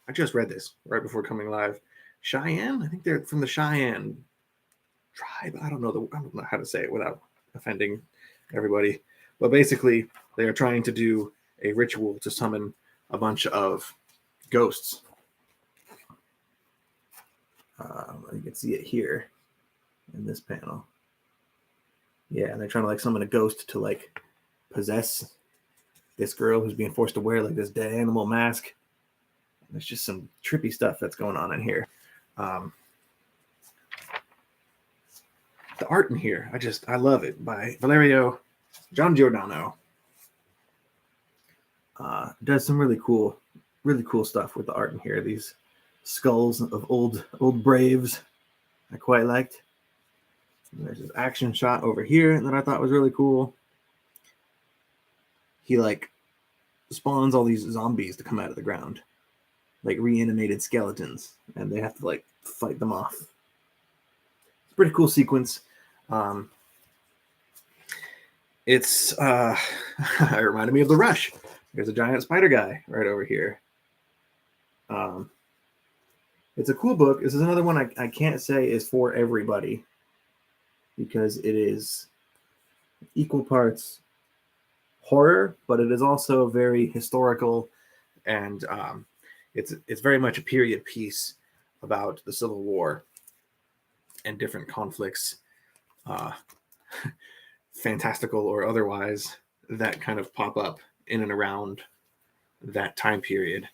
[SPEAKER 1] I just read this right before coming live. Cheyenne? I think they're from the Cheyenne tribe. I don't know how to say it without offending everybody. But basically, they are trying to do a ritual to summon a bunch of ghosts. You can see it here in this panel. Yeah, and they're trying to like summon a ghost to like possess this girl who's being forced to wear like this dead animal mask. There's just some trippy stuff that's going on in here. The art in here, I love it, by Valerio Giordano. Does some really cool stuff with the art in here. These skulls of old braves I quite liked. And there's this action shot over here that I thought was really cool. He like spawns all these zombies to come out of the ground, like reanimated skeletons, and they have to like fight them off. It's a pretty cool sequence. It's it reminded me of The Rush. There's a giant spider guy right over here. It's a cool book. This is another one I can't say is for everybody, because it is equal parts horror, but it is also very historical, and it's very much a period piece about the Civil War and different conflicts, fantastical or otherwise, that kind of pop up in and around that time period.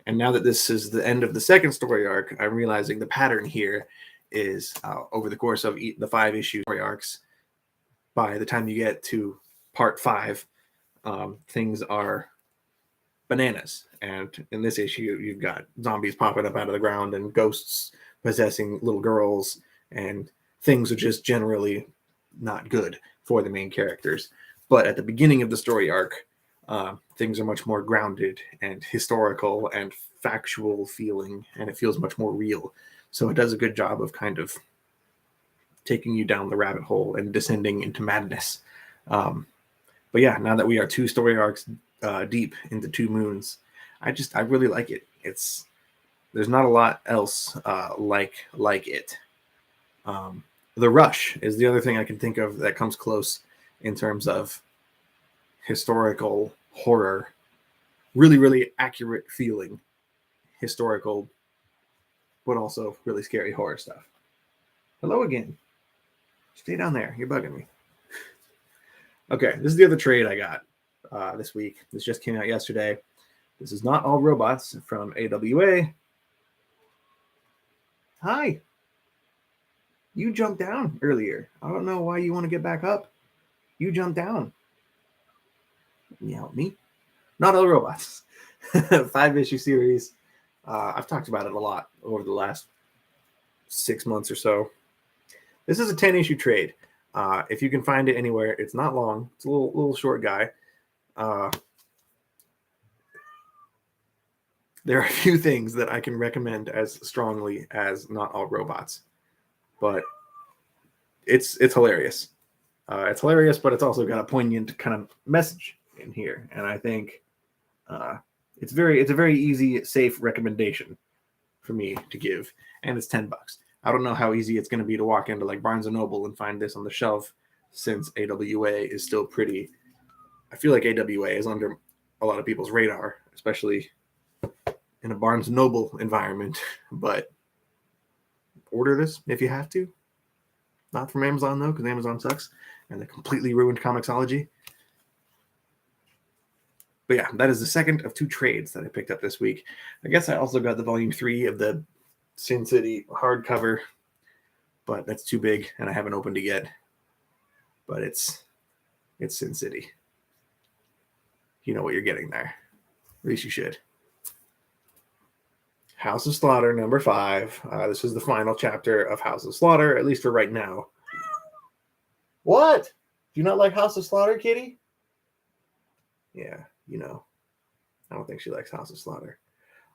[SPEAKER 1] And now that this is the end of the second story arc, I'm realizing the pattern here is over the course of the 5-issue story arcs, by the time you get to part 5, things are bananas. And in this issue, you've got zombies popping up out of the ground and ghosts possessing little girls, and things are just generally not good for the main characters. But at the beginning of the story arc, things are much more grounded and historical and factual feeling, and it feels much more real. So it does a good job of kind of taking you down the rabbit hole and descending into madness. But yeah, now that we are 2 story arcs deep into 2 moons, I really like it. There's not a lot else like it. The Rush is the other thing I can think of that comes close in terms of historical horror. Really, really accurate feeling historical, but also really scary horror stuff. Hello again. Stay down there. You're bugging me. Okay, this is the other trade I got this week. This just came out yesterday. This is Not All Robots from AWA. Hi. You jumped down earlier. I don't know why you want to get back up. You jumped down. Can you help me? Not All Robots. 5-issue series. I've talked about it a lot over the last 6 months or so. This is a 10-issue trade. If you can find it anywhere, it's not long. It's a little short guy. There are a few things that I can recommend as strongly as Not All Robots, but it's hilarious. It's hilarious, but it's also got a poignant kind of message in here, and I think it's a very easy, safe recommendation for me to give, and it's $10. I don't know how easy it's going to be to walk into like Barnes & Noble and find this on the shelf, since AWA is still pretty. I feel like AWA is under a lot of people's radar, especially in a Barnes & Noble environment. But order this if you have to. Not from Amazon though, because Amazon sucks and they completely ruined Comixology. But yeah, that is the second of 2 trades that I picked up this week. I guess I also got the volume 3 of the Sin City hardcover, but that's too big and I haven't opened it yet. But it's Sin City. You know what you're getting there. At least you should. House of Slaughter number 5. This is the final chapter of House of Slaughter, at least for right now. What? Do you not like House of Slaughter, kitty? Yeah, you know. I don't think she likes House of Slaughter.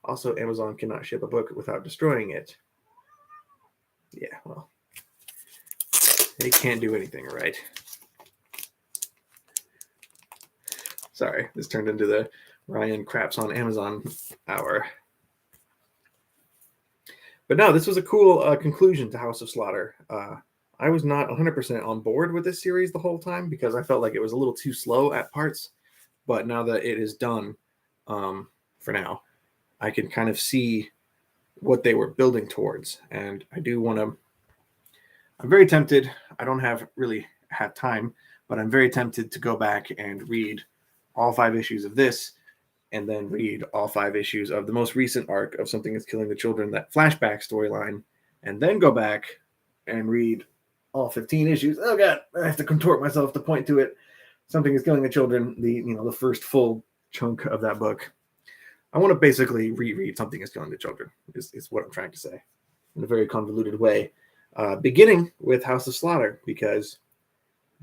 [SPEAKER 1] Also, Amazon cannot ship a book without destroying it. Yeah, well, they can't do anything right. Sorry, this turned into the Ryan craps on Amazon hour. But no, this was a cool conclusion to House of Slaughter. I was not 100% on board with this series the whole time because I felt like it was a little too slow at parts. But now that it is done, for now, I can kind of see what they were building towards. And I do want to, I'm very tempted. I don't have really had time, but I'm very tempted to go back and read all 5 issues of this and then read all 5 issues of the most recent arc of Something is Killing the Children, that flashback storyline, and then go back and read all 15 issues. Oh God, I have to contort myself to point to it. Something is Killing the Children, the first full chunk of that book. I want to basically reread Something is Killing the Children, is what I'm trying to say, in a very convoluted way. Beginning with House of Slaughter, because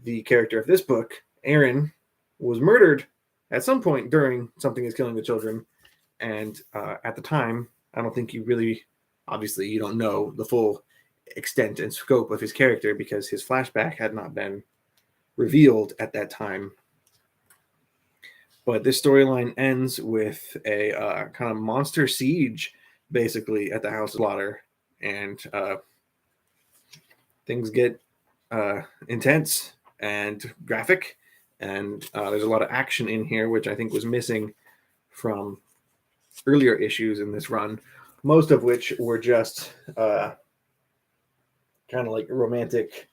[SPEAKER 1] the character of this book, Aaron, was murdered at some point during Something is Killing the Children. And at the time, I don't think obviously you don't know the full extent and scope of his character because his flashback had not been revealed at that time. But this storyline ends with a kind of monster siege, basically, at the House of Slaughter. And things get intense and graphic. And there's a lot of action in here, which I think was missing from earlier issues in this run, most of which were just kind of like romantic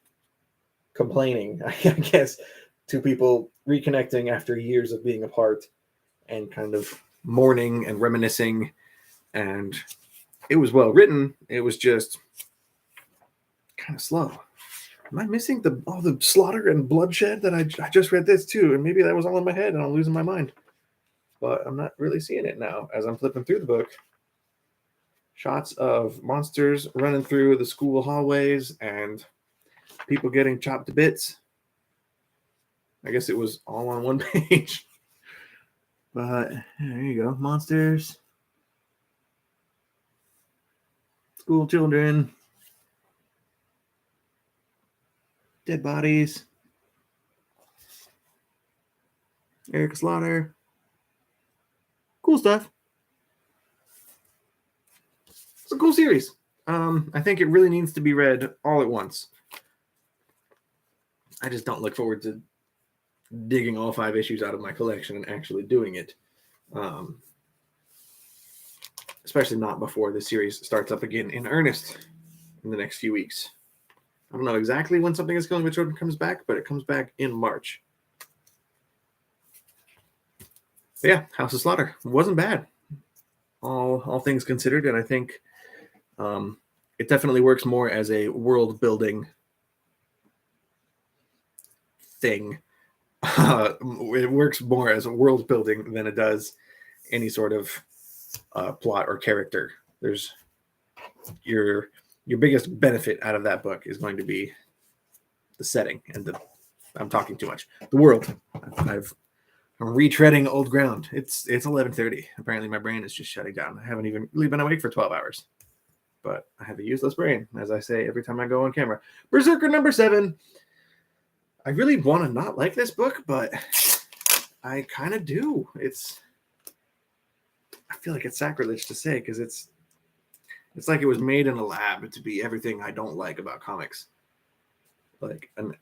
[SPEAKER 1] complaining, I guess, to people reconnecting after years of being apart and kind of mourning and reminiscing. And it was well written. It was just kind of slow. Am I missing all the slaughter and bloodshed that I just read this too? And maybe that was all in my head and I'm losing my mind. But I'm not really seeing it now as I'm flipping through the book. Shots of monsters running through the school hallways and people getting chopped to bits. I guess it was all on one page. But there you go. Monsters. School children. Dead bodies. Eric Slaughter. Cool stuff. It's a cool series. I think it really needs to be read all at once. I just don't look forward to digging all 5 issues out of my collection and actually doing it. Especially not before the series starts up again in earnest in the next few weeks. I don't know exactly when Something is Killing the Children comes back, but it comes back in March. But yeah, House of Slaughter wasn't bad, all things considered, and I think it definitely works more as a world building thing. It works more as a world building than it does any sort of plot or character. There's your biggest benefit out of that book is going to be the setting and I'm talking too much. The world. I'm retreading old ground. It's 11:30. Apparently my brain is just shutting down. I haven't even really been awake for 12 hours. But I have a useless brain, as I say every time I go on camera. Berserker number 7. I really want to not like this book, but I kind of do. I feel like it's sacrilege to say because it's like it was made in a lab to be everything I don't like about comics. Like an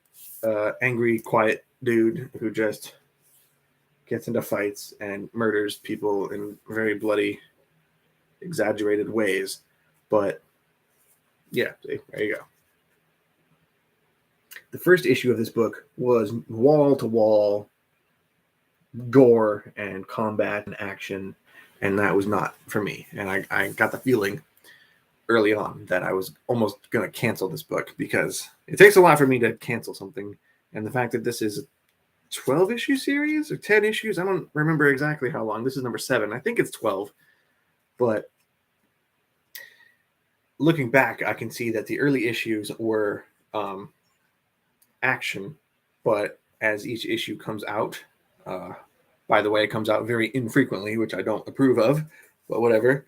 [SPEAKER 1] angry, quiet dude who just gets into fights and murders people in very bloody, exaggerated ways. But yeah, see, there you go. The first issue of this book was wall-to-wall gore and combat and action, and that was not for me. And I got the feeling early on that I was almost going to cancel this book because it takes a lot for me to cancel something. And the fact that this is a 12-issue series or 10 issues, I don't remember exactly how long. This is number 7. I think it's 12. But looking back, I can see that the early issues were action, but as each issue comes out, by the way, it comes out very infrequently, which I don't approve of, but whatever.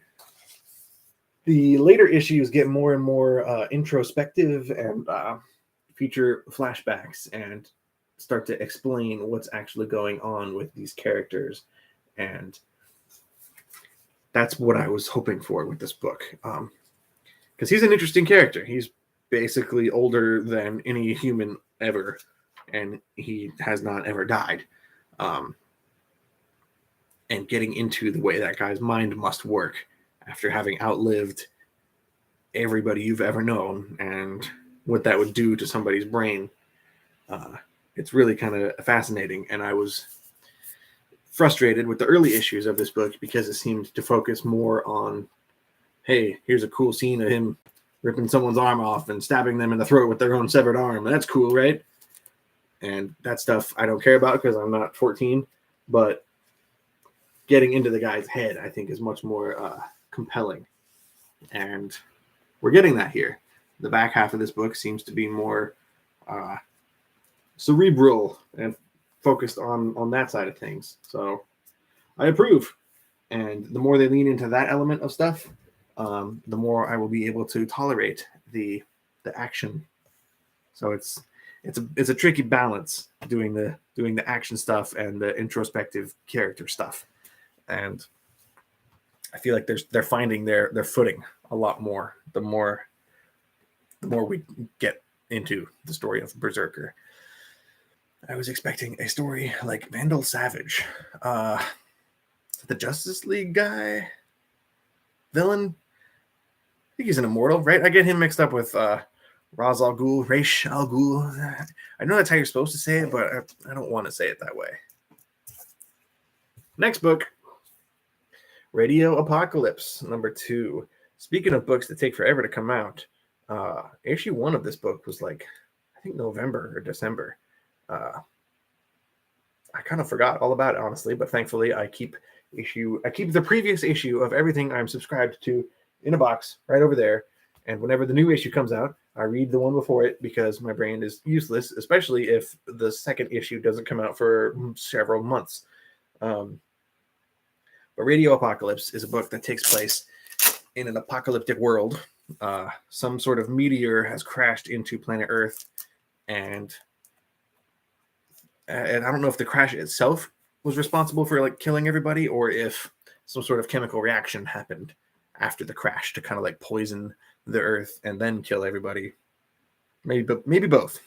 [SPEAKER 1] The later issues get more and more introspective and feature flashbacks and start to explain what's actually going on with these characters. And that's what I was hoping for with this book. Because he's an interesting character. He's basically older than any human ever, and he has not ever died. And getting into the way that guy's mind must work after having outlived everybody you've ever known and what that would do to somebody's brain. It's really kind of fascinating. And I was frustrated with the early issues of this book because it seemed to focus more on, hey, here's a cool scene of him ripping someone's arm off and stabbing them in the throat with their own severed arm. That's cool, right? And that stuff I don't care about because I'm not 14. But getting into the guy's head, I think, is much more compelling. And we're getting that here. The back half of this book seems to be more cerebral and focused on that side of things. So I approve. And the more they lean into that element of stuff, the more I will be able to tolerate the action. So it's a tricky balance doing the action stuff and the introspective character stuff. And I feel like they're finding their footing a lot more the more we get into the story of Berserker. I was expecting a story like Vandal Savage, the Justice League guy, villain. I think he's an immortal, right? I get him mixed up with Ra's al Ghul, Ra's al Ghul. I know that's how you're supposed to say it, but I don't want to say it that way. Next book, Radio Apocalypse, #2. Speaking of books that take forever to come out, issue 1 of this book was like, I think November or December. I kind of forgot all about it, honestly, but thankfully I keep the previous issue of everything I'm subscribed to in a box right over there. And whenever the new issue comes out, I read the one before it because my brain is useless, especially if the second issue doesn't come out for several months. But Radio Apocalypse is a book that takes place in an apocalyptic world. Some sort of meteor has crashed into planet Earth, and I don't know if the crash itself was responsible for like killing everybody, or if some sort of chemical reaction happened after the crash to kind of like poison the Earth and then kill everybody. Maybe both.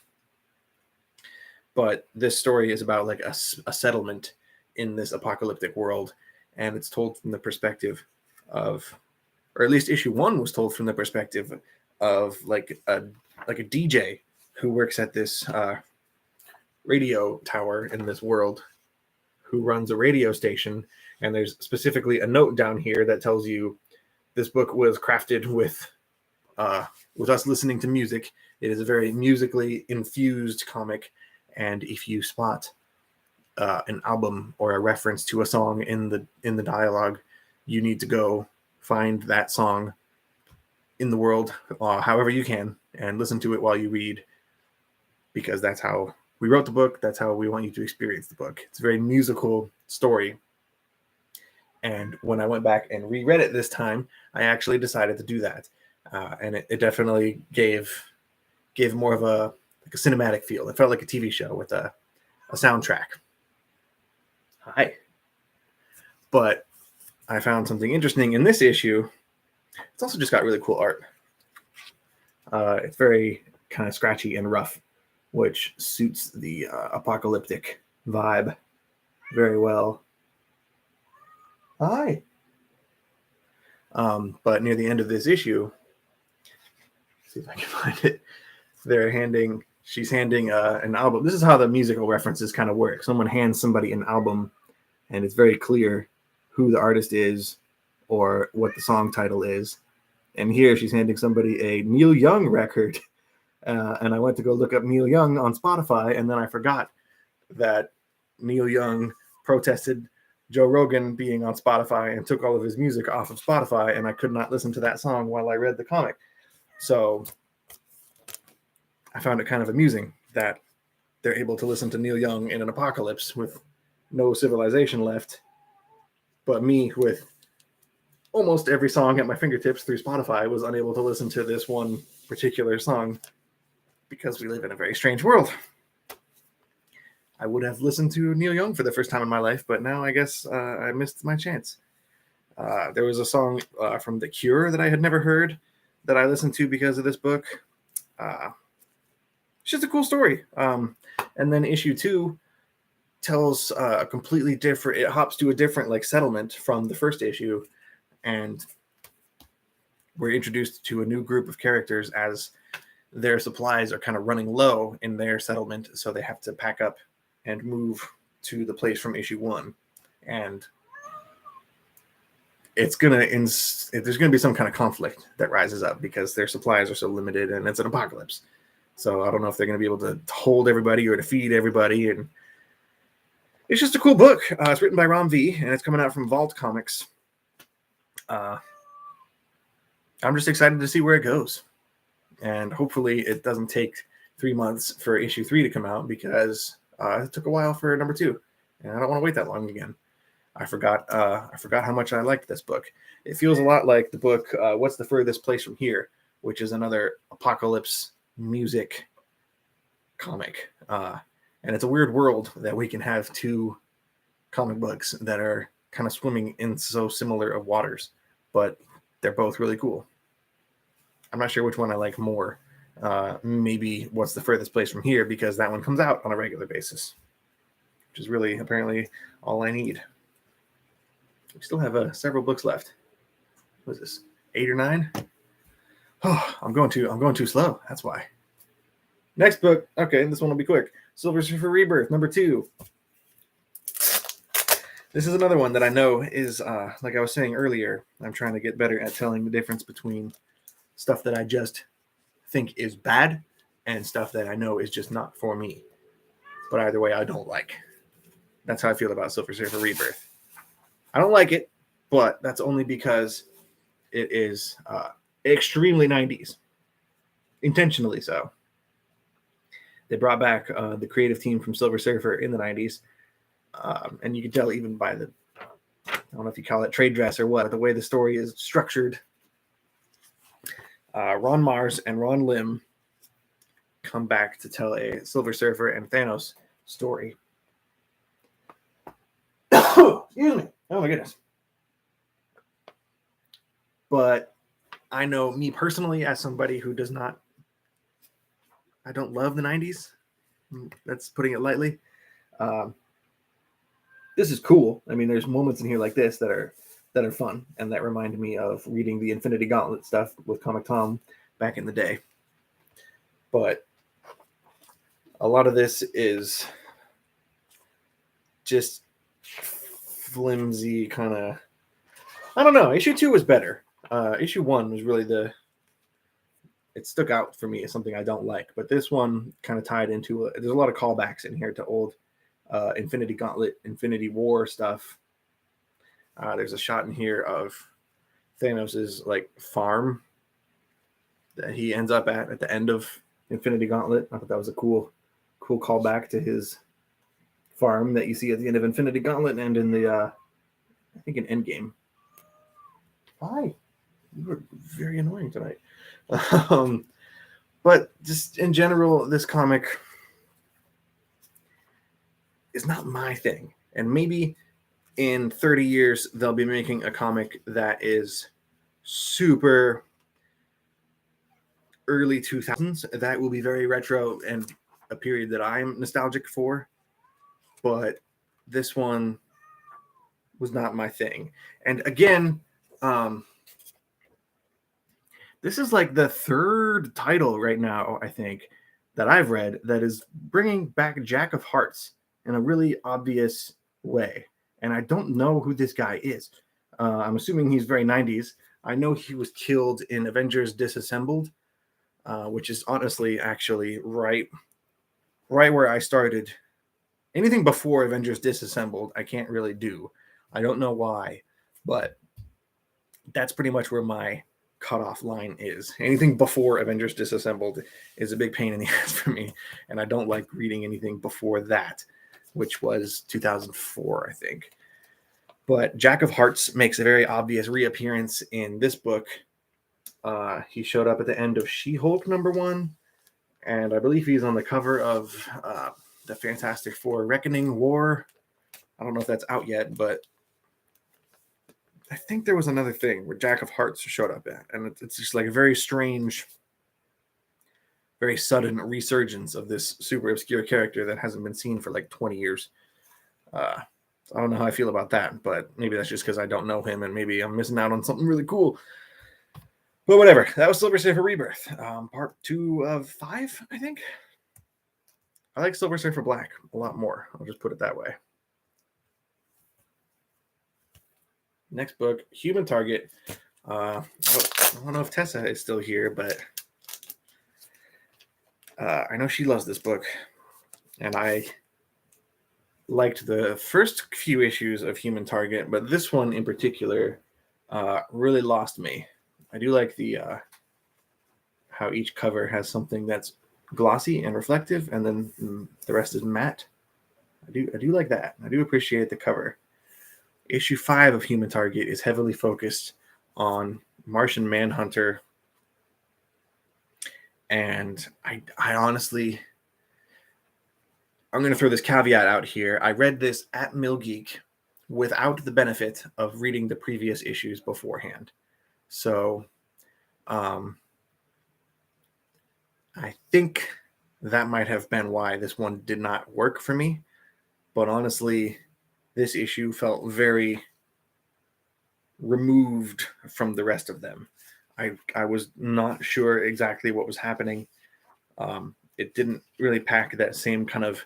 [SPEAKER 1] But this story is about like a settlement in this apocalyptic world, and it's told from the perspective of, or at least issue 1 was told from the perspective of like a DJ who works at this radio tower in this world, who runs a radio station. And there's specifically a note down here that tells you this book was crafted with us listening to music. It is a very musically infused comic, and if you spot an album or a reference to a song in the dialogue, you need to go find that song in the world however you can and listen to it while you read, because that's how we wrote the book. That's how we want you to experience the book. It's a very musical story. And when I went back and reread it this time, I actually decided to do that. And it definitely gave more of a cinematic feel. It felt like a TV show with a soundtrack. Hi. But I found something interesting in this issue. It's also just got really cool art. It's very kind of scratchy and rough, which suits the apocalyptic vibe very well. Hi. But near the end of this issue, let's see if I can find it. She's handing an album. This is how the musical references kind of work. Someone hands somebody an album, and it's very clear who the artist is or what the song title is. And here she's handing somebody a Neil Young record. And I went to go look up Neil Young on Spotify, and then I forgot that Neil Young protested Joe Rogan being on Spotify and took all of his music off of Spotify, and I could not listen to that song while I read the comic. So I found it kind of amusing that they're able to listen to Neil Young in an apocalypse with no civilization left, but me with almost every song at my fingertips through Spotify. I was unable to listen to this one particular song because we live in a very strange world. I would have listened to Neil Young for the first time in my life, but now I guess I missed my chance. There was a song from The Cure that I had never heard that I listened to because of this book. It's just a cool story. And then issue 2 tells a completely different, it hops to a different like settlement from the first issue, and we're introduced to a new group of characters as their supplies are kind of running low in their settlement, so they have to pack up and move to the place from issue 1. And there's gonna be some kind of conflict that rises up because their supplies are so limited and it's an apocalypse. So I don't know if they're gonna be able to hold everybody or to feed everybody. And it's just a cool book. It's written by Ron V, and it's coming out from Vault Comics. I'm just excited to see where it goes. And hopefully it doesn't take 3 months for issue 3 to come out, because it took a while for number 2. And I don't want to wait that long again. I forgot how much I liked this book. It feels a lot like the book What's the Furthest Place from Here, which is another apocalypse music comic. And it's a weird world that we can have 2 comic books that are kind of swimming in so similar of waters, but they're both really cool. I'm not sure which one I like more. Maybe What's the Furthest Place from Here, because that one comes out on a regular basis, which is really apparently all I need. We still have several books left. What is this? 8 or 9? Oh, I'm going too slow. That's why. Next book. Okay, this one will be quick. Silver Surfer Rebirth, number 2. This is another one that I know is, like I was saying earlier, I'm trying to get better at telling the difference between stuff that I just think is bad and stuff that I know is just not for me. But either way, I don't like. That's how I feel about Silver Surfer Rebirth. I don't like it, but that's only because it is extremely 90s. Intentionally so. They brought back the creative team from Silver Surfer in the 90s. And you can tell even by the, I don't know if you call it trade dress or what, the way the story is structured. Ron Mars and Ron Lim come back to tell a Silver Surfer and Thanos story. Excuse me. Oh my goodness. But I know me personally, as somebody who I don't love the 90s. That's putting it lightly. This is cool. I mean, there's moments in here like this that are fun and that remind me of reading the Infinity Gauntlet stuff with Comic Tom back in the day. But a lot of this is just flimsy kind of, I don't know. Issue 2 was better. Issue 1 was really it stuck out for me as something I don't like. But this one kind of tied into, there's a lot of callbacks in here to old Infinity Gauntlet, Infinity War stuff. There's a shot in here of Thanos's like farm that he ends up at the end of Infinity Gauntlet. I thought that was a cool callback to his farm that you see at the end of Infinity Gauntlet and in the I think in Endgame. Hi, you were very annoying tonight. But just in general, this comic is not my thing. And maybe in 30 years, they'll be making a comic that is super early 2000s. That will be very retro and a period that I'm nostalgic for. But this one was not my thing. And again, this is like the 3rd title right now, I think, that I've read that is bringing back Jack of Hearts in a really obvious way. And I don't know who this guy is. I'm assuming he's very 90s. I know he was killed in Avengers Disassembled, which is honestly actually right where I started. Anything before Avengers Disassembled, I can't really do. I don't know why, but that's pretty much where my cutoff line is. Anything before Avengers Disassembled is a big pain in the ass for me, and I don't like reading anything before that, which was 2004, I think. But Jack of Hearts makes a very obvious reappearance in this book. He showed up at the end of She-Hulk #1, and I believe he's on the cover of the Fantastic Four Reckoning War. I don't know if that's out yet, but I think there was another thing where Jack of Hearts showed up at, and it's just like a very strange, very sudden resurgence of this super obscure character that hasn't been seen for like 20 years. I don't know how I feel about that, but maybe that's just because I don't know him, and maybe I'm missing out on something really cool. But whatever. That was Silver Surfer Rebirth, part 2 of 5, I think. I like Silver Surfer Black a lot more. I'll just put it that way. Next book, Human Target. I don't know if Tessa is still here, but I know she loves this book, and I liked the first few issues of Human Target, but this one in particular really lost me. I do like the how each cover has something that's glossy and reflective, and then the rest is matte. I do like that. I do appreciate the cover. Issue 5 of Human Target is heavily focused on Martian Manhunter, and I honestly, I'm going to throw this caveat out here. I read this at Mill Geek without the benefit of reading the previous issues beforehand. So I think that might have been why this one did not work for me. But honestly, this issue felt very removed from the rest of them. I was not sure exactly what was happening. It didn't really pack that same kind of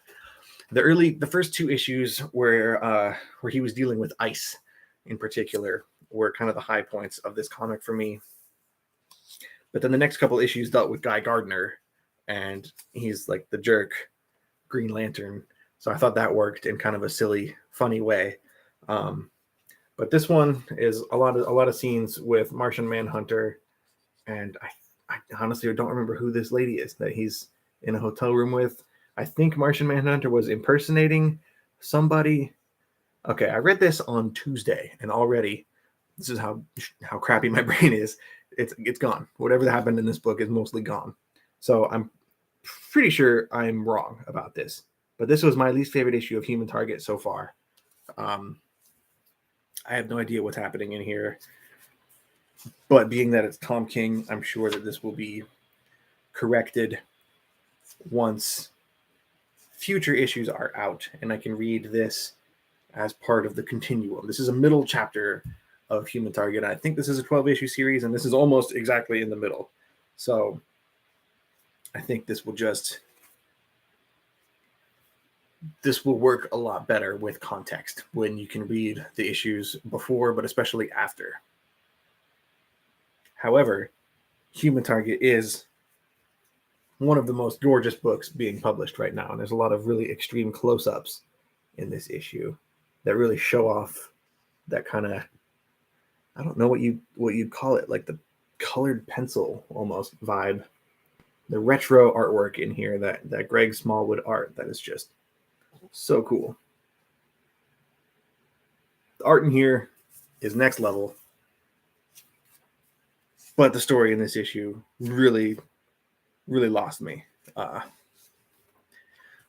[SPEAKER 1] the first 2 issues where he was dealing with ice in particular were kind of the high points of this comic for me. But then the next couple issues dealt with Guy Gardner, and he's like the jerk Green Lantern. So I thought that worked in kind of a silly, funny way. But this one is a lot of scenes with Martian Manhunter, and I honestly don't remember who this lady is that he's in a hotel room with. I think Martian Manhunter was impersonating somebody. Okay, I read this on Tuesday, and already this is how crappy my brain is. It's gone. Whatever that happened in this book is mostly gone. So I'm pretty sure I'm wrong about this. But this was my least favorite issue of Human Target so far. I have no idea what's happening in here. But being that it's Tom King, I'm sure that this will be corrected once future issues are out and I can read this as part of the continuum. This is a middle chapter of Human Target. I think this is a 12-issue series, and this is almost exactly in the middle. So I think this will work a lot better with context when you can read the issues before, but especially after. However, Human Target is one of the most gorgeous books being published right now, and there's a lot of really extreme close-ups in this issue that really show off that kind of, I don't know what you'd call it, like the colored pencil almost vibe. The retro artwork in here, that Greg Smallwood art, that is just so cool. The art in here is next level, but the story in this issue really, really lost me.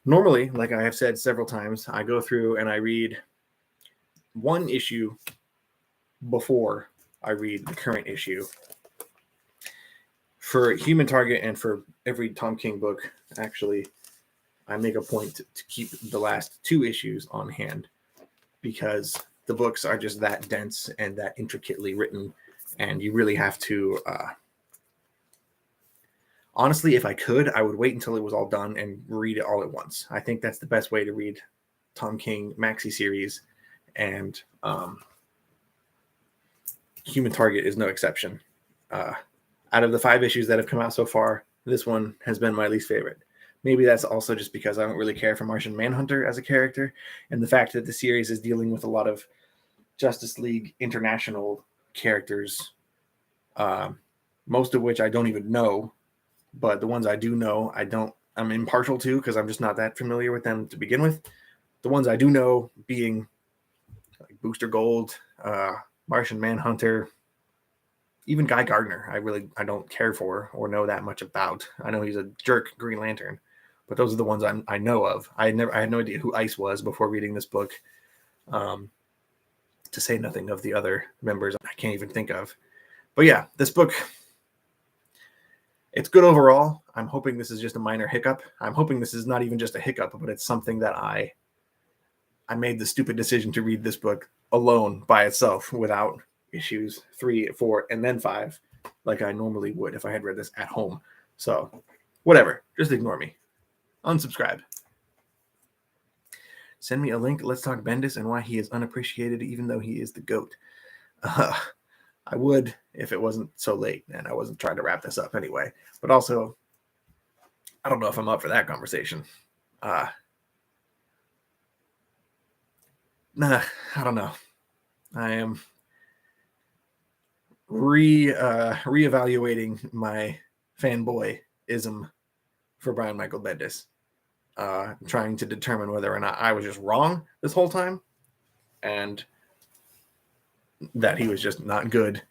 [SPEAKER 1] Normally, like I have said several times, I go through and I read one issue before I read the current issue. For Human Target and for every Tom King book, actually, I make a point to keep the last 2 issues on hand because the books are just that dense and that intricately written, and you really have to honestly, if I could, I would wait until it was all done and read it all at once. I think that's the best way to read Tom King maxi series, and Human Target is no exception. Out of the 5 issues that have come out so far, this one has been my least favorite. Maybe that's also just because I don't really care for Martian Manhunter as a character, and the fact that the series is dealing with a lot of Justice League International characters, most of which I don't even know, but the ones I do know, I'm impartial to because I'm just not that familiar with them to begin with. The ones I do know being like Booster Gold, Martian Manhunter, even Guy Gardner. I don't care for or know that much about. I know he's a jerk Green Lantern, but those are the ones I know of. I had no idea who Ice was before reading this book. To say nothing of the other members I can't even think of. But yeah, this book, it's good overall. I'm hoping this is just a minor hiccup. I'm hoping this is not even just a hiccup, but it's something that I made the stupid decision to read this book alone by itself without issues 3, 4, and then 5, like I normally would if I had read this at home. So whatever, just ignore me. Unsubscribe. Send me a link. Let's talk Bendis and why he is unappreciated, even though he is the GOAT. I would if it wasn't so late and I wasn't trying to wrap this up anyway. But also, I don't know if I'm up for that conversation. I don't know. I am reevaluating my fanboyism for Brian Michael Bendis. Trying to determine whether or not I was just wrong this whole time and that he was just not good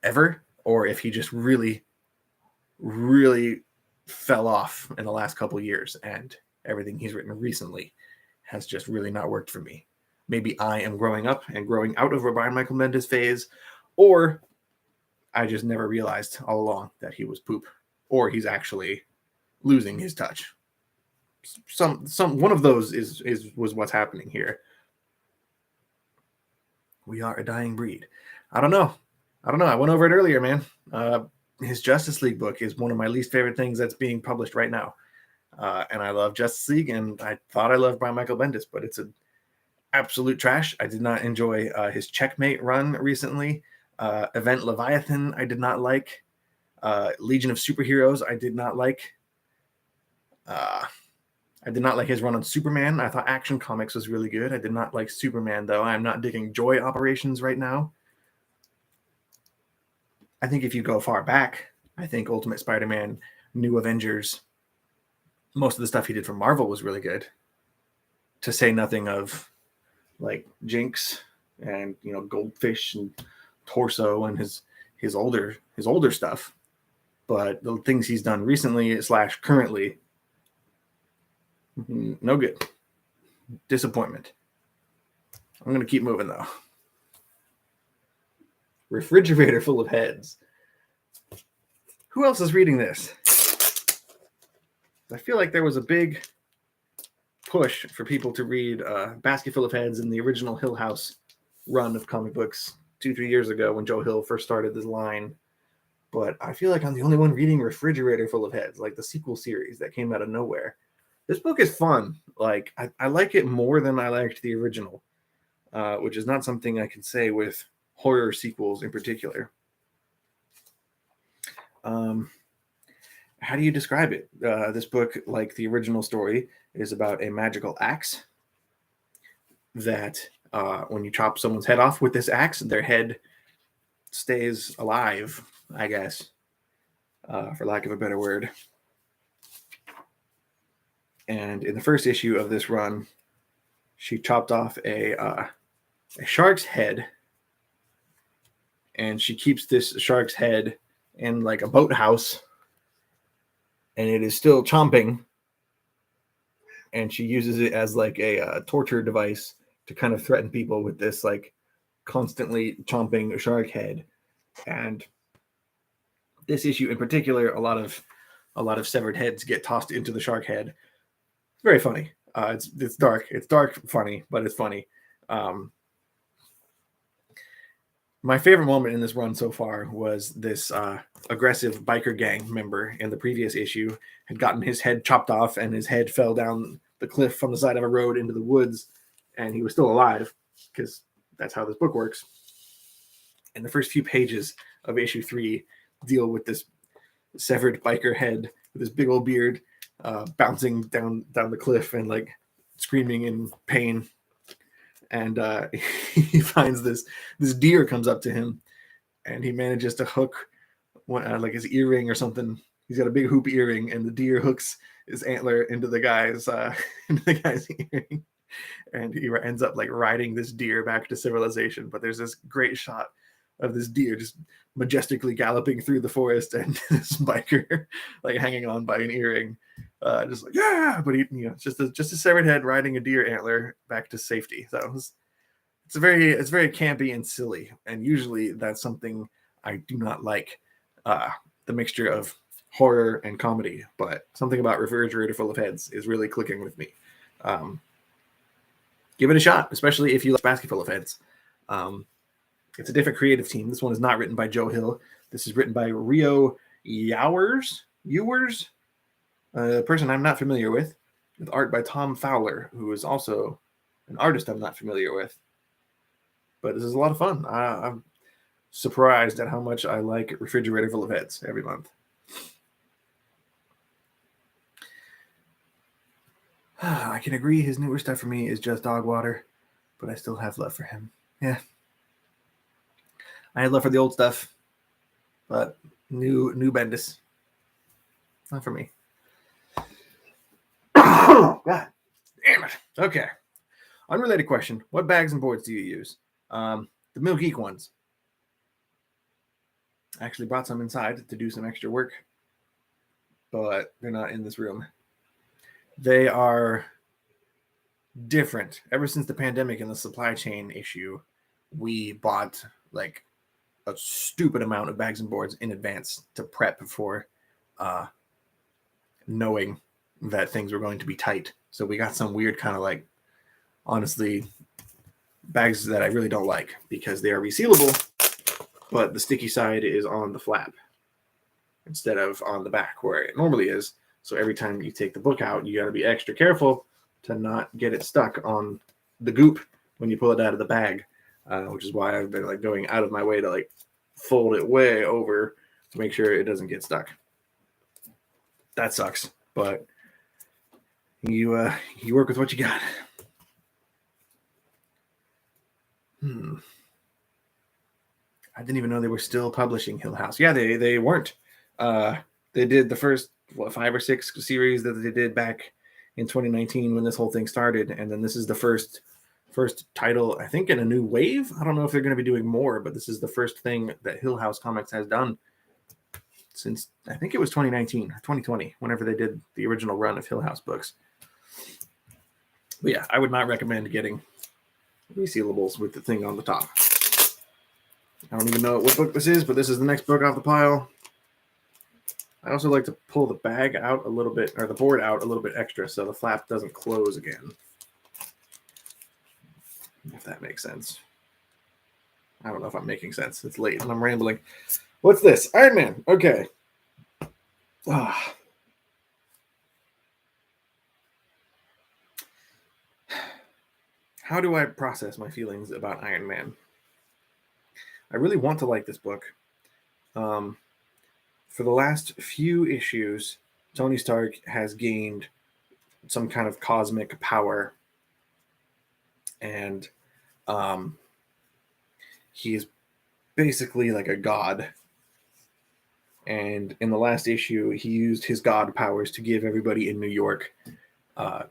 [SPEAKER 1] ever, or if he just really, really fell off in the last couple of years and everything he's written recently has just really not worked for me. Maybe I am growing up and growing out of a Brian Michael Bendis phase, or I just never realized all along that he was poop, or he's actually losing his touch. One of those was what's happening here. We are a dying breed. I don't know. I went over it earlier, man. His Justice League book is one of my least favorite things that's being published right now. And I love Justice League, and I thought I loved Brian Michael Bendis, but it's an absolute trash. I did not enjoy his Checkmate run recently. Event Leviathan, I did not like. Legion of Superheroes, I did not like. I did not like his run on Superman. I thought Action Comics was really good. I did not like Superman, though. I'm not digging Joy Operations right now. I think if you go far back, I think Ultimate Spider-Man, New Avengers, most of the stuff he did for Marvel was really good. To say nothing of like Jinx and Goldfish and Torso and his older stuff. But the things he's done recently / currently, no good. Disappointment. I'm going to keep moving, though. Refrigerator Full of Heads. Who else is reading this? I feel like there was a big push for people to read Basket Full of Heads in the original Hill House run of comic books 2-3 years ago when Joe Hill first started this line. But I feel like I'm the only one reading Refrigerator Full of Heads, like the sequel series that came out of nowhere. This book is fun. Like I like it more than I liked the original, which is not something I can say with horror sequels in particular. How do you describe it? This book, like the original story, is about a magical axe that when you chop someone's head off with this axe, their head stays alive, I guess, for lack of a better word. And in the first issue of this run, she chopped off a shark's head, and she keeps this shark's head in like a boathouse, and it is still chomping, and she uses it as like a torture device to kind of threaten people with this like constantly chomping shark head. And this issue in particular, a lot of severed heads get tossed into the shark head. It's very funny. It's dark. It's dark, funny, but it's funny. My favorite moment in this run so far was this aggressive biker gang member in the previous issue had gotten his head chopped off, and his head fell down the cliff from the side of a road into the woods, and he was still alive because that's how this book works. And the first few pages of issue 3 deal with this severed biker head with this big old beard bouncing down the cliff and like screaming in pain. And he finds this deer comes up to him, and he manages to hook like his earring or something. He's got a big hoop earring, and the deer hooks his antler into the guy's earring. and he ends up like riding this deer back to civilization. But there's this great shot of this deer just majestically galloping through the forest, and this biker like hanging on by an earring, just like yeah. But he, just a severed head riding a deer antler back to safety. So it's very campy and silly, and usually that's something I do not like. The mixture of horror and comedy, but something about Refrigerator Full of Heads is really clicking with me. Give it a shot, especially if you like Basket Full of Heads. It's a different creative team. This one is not written by Joe Hill. This is written by Rio Ewers, a person I'm not familiar with art by Tom Fowler, who is also an artist I'm not familiar with. But this is a lot of fun. I'm surprised at how much I like Refrigerator Full of Heads every month. I can agree his newer stuff for me is just dog water, but I still have love for him. Yeah. I had love for the old stuff, but new Bendis, not for me. Oh, God damn it. Okay. Unrelated question. What bags and boards do you use? The Mill Geek ones. I actually brought some inside to do some extra work, but they're not in this room. They are different. Ever since the pandemic and the supply chain issue, we bought like a stupid amount of bags and boards in advance to prep for knowing that things were going to be tight. So we got some weird kind of like, honestly, bags that I really don't like because they are resealable, but the sticky side is on the flap instead of on the back where it normally is. So every time you take the book out, you got to be extra careful to not get it stuck on the goop when you pull it out of the bag, which is why I've been like going out of my way to like fold it way over to make sure it doesn't get stuck. That sucks, but you work with what you got. I didn't even know they were still publishing Hill House. Yeah, they weren't. They did the first 5 or 6 series that they did back in 2019 when this whole thing started, and then this is the first title, I think, in a new wave. I don't know if they're going to be doing more, but this is the first thing that Hill House Comics has done since, I think it was 2019 or 2020, whenever they did the original run of Hill House books. But yeah, I would not recommend getting resealables with the thing on the top. I don't even know what book this is, but this is the next book off the pile. I also like to pull the bag out a little bit, or the board out a little bit extra, so the flap doesn't close again. If that makes sense. I don't know if I'm making sense. It's late and I'm rambling. What's this? Iron Man. Okay. How do I process my feelings about Iron Man? I really want to like this book. For the last few issues, Tony Stark has gained some kind of cosmic power, and he's basically like a god. And in the last issue, he used his god powers to give everybody in New York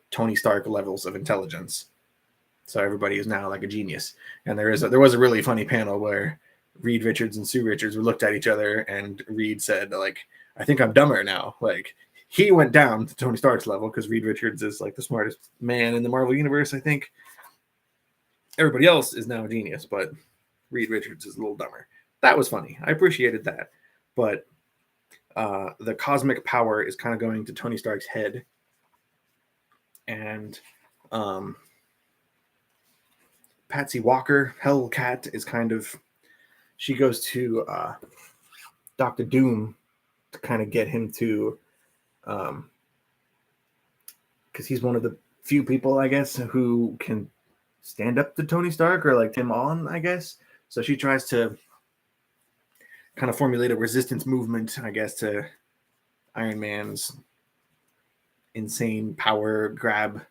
[SPEAKER 1] Tony Stark levels of intelligence. So everybody is now like a genius. And there was a really funny panel where Reed Richards and Sue Richards were looked at each other, and Reed said, like, I think I'm dumber now. Like, he went down to Tony Stark's level because Reed Richards is like the smartest man in the Marvel Universe, I think. Everybody else is now a genius, but Reed Richards is a little dumber. That was funny. I appreciated that. But the cosmic power is kind of going to Tony Stark's head. And Patsy Walker, Hellcat, is kind of... She goes to Dr. Doom to kind of get him to... because he's one of the few people, I guess, who can stand up to Tony Stark or like him on, I guess. So she tries to kind of formulate a resistance movement, I guess, to Iron Man's insane power grab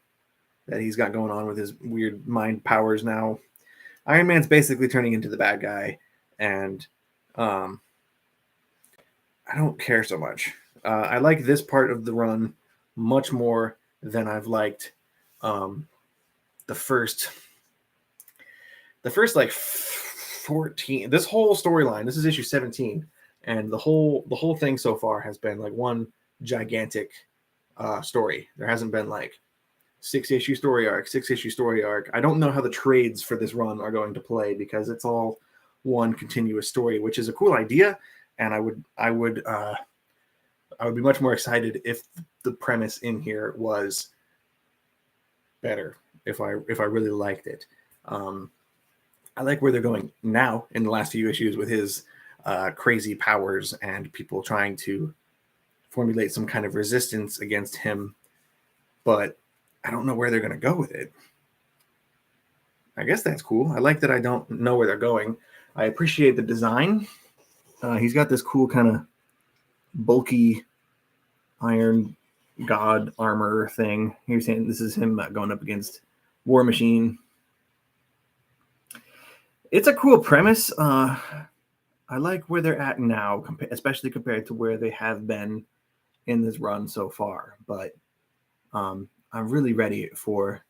[SPEAKER 1] that he's got going on with his weird mind powers now. Iron Man's basically turning into the bad guy, and I don't care so much. I like this part of the run much more than I've liked the the first like 14. This whole storyline, this is issue 17, and the whole thing so far has been like one gigantic story. There hasn't been like 6-issue story arc. I don't know how the trades for this run are going to play because it's all one continuous story, which is a cool idea, and I would be much more excited if the premise in here was better, if I really liked it. I like where they're going now in the last few issues with his crazy powers and people trying to formulate some kind of resistance against him, but I don't know where they're going to go with it. I guess that's cool. I like that I don't know where they're going. I appreciate the design. He's got this cool kind of bulky iron god armor thing. Here's saying this is him going up against War Machine. It's a cool premise. I like where they're at now, especially compared to where they have been in this run so far. But I'm really ready for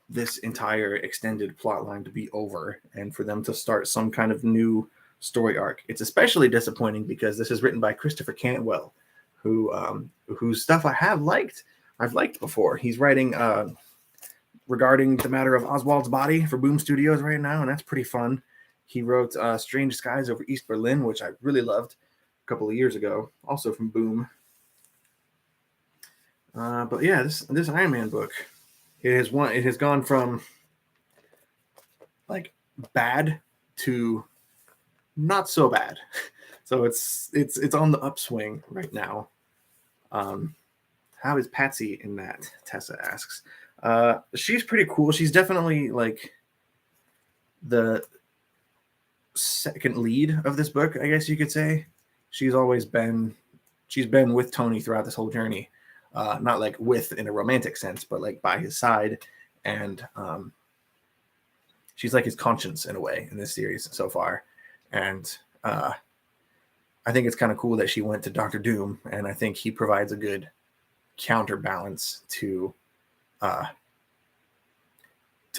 [SPEAKER 1] this entire extended plot line to be over and for them to start some kind of new story arc. It's especially disappointing because this is written by Christopher Cantwell, whose stuff I've liked before. He's writing regarding the matter of Oswald's body for Boom Studios right now, and that's pretty fun. He wrote Strange Skies Over East Berlin, which I really loved a couple of years ago, also from Boom. But yeah, this Iron Man book, it has gone from like bad to not so bad. So it's on the upswing right now. How is Patsy in that? Tessa asks. She's pretty cool. She's definitely like the second lead of this book, I guess you could say. She's been with Tony throughout this whole journey. Not like with in a romantic sense, but like by his side. And she's like his conscience in a way in this series so far. And I think it's kind of cool that she went to Doctor Doom, and I think he provides a good counterbalance to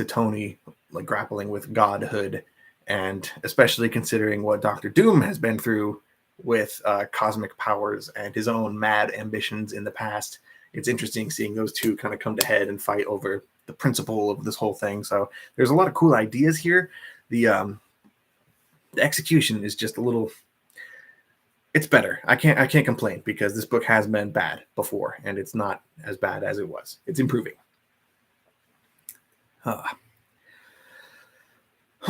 [SPEAKER 1] Tony, like grappling with godhood, and especially considering what Doctor Doom has been through with cosmic powers and his own mad ambitions in the past. It's interesting seeing those two kind of come to head and fight over the principle of this whole thing. So there's a lot of cool ideas here. The execution is just a little. It's better. I can't complain because this book has been bad before, and it's not as bad as it was. It's improving. Oh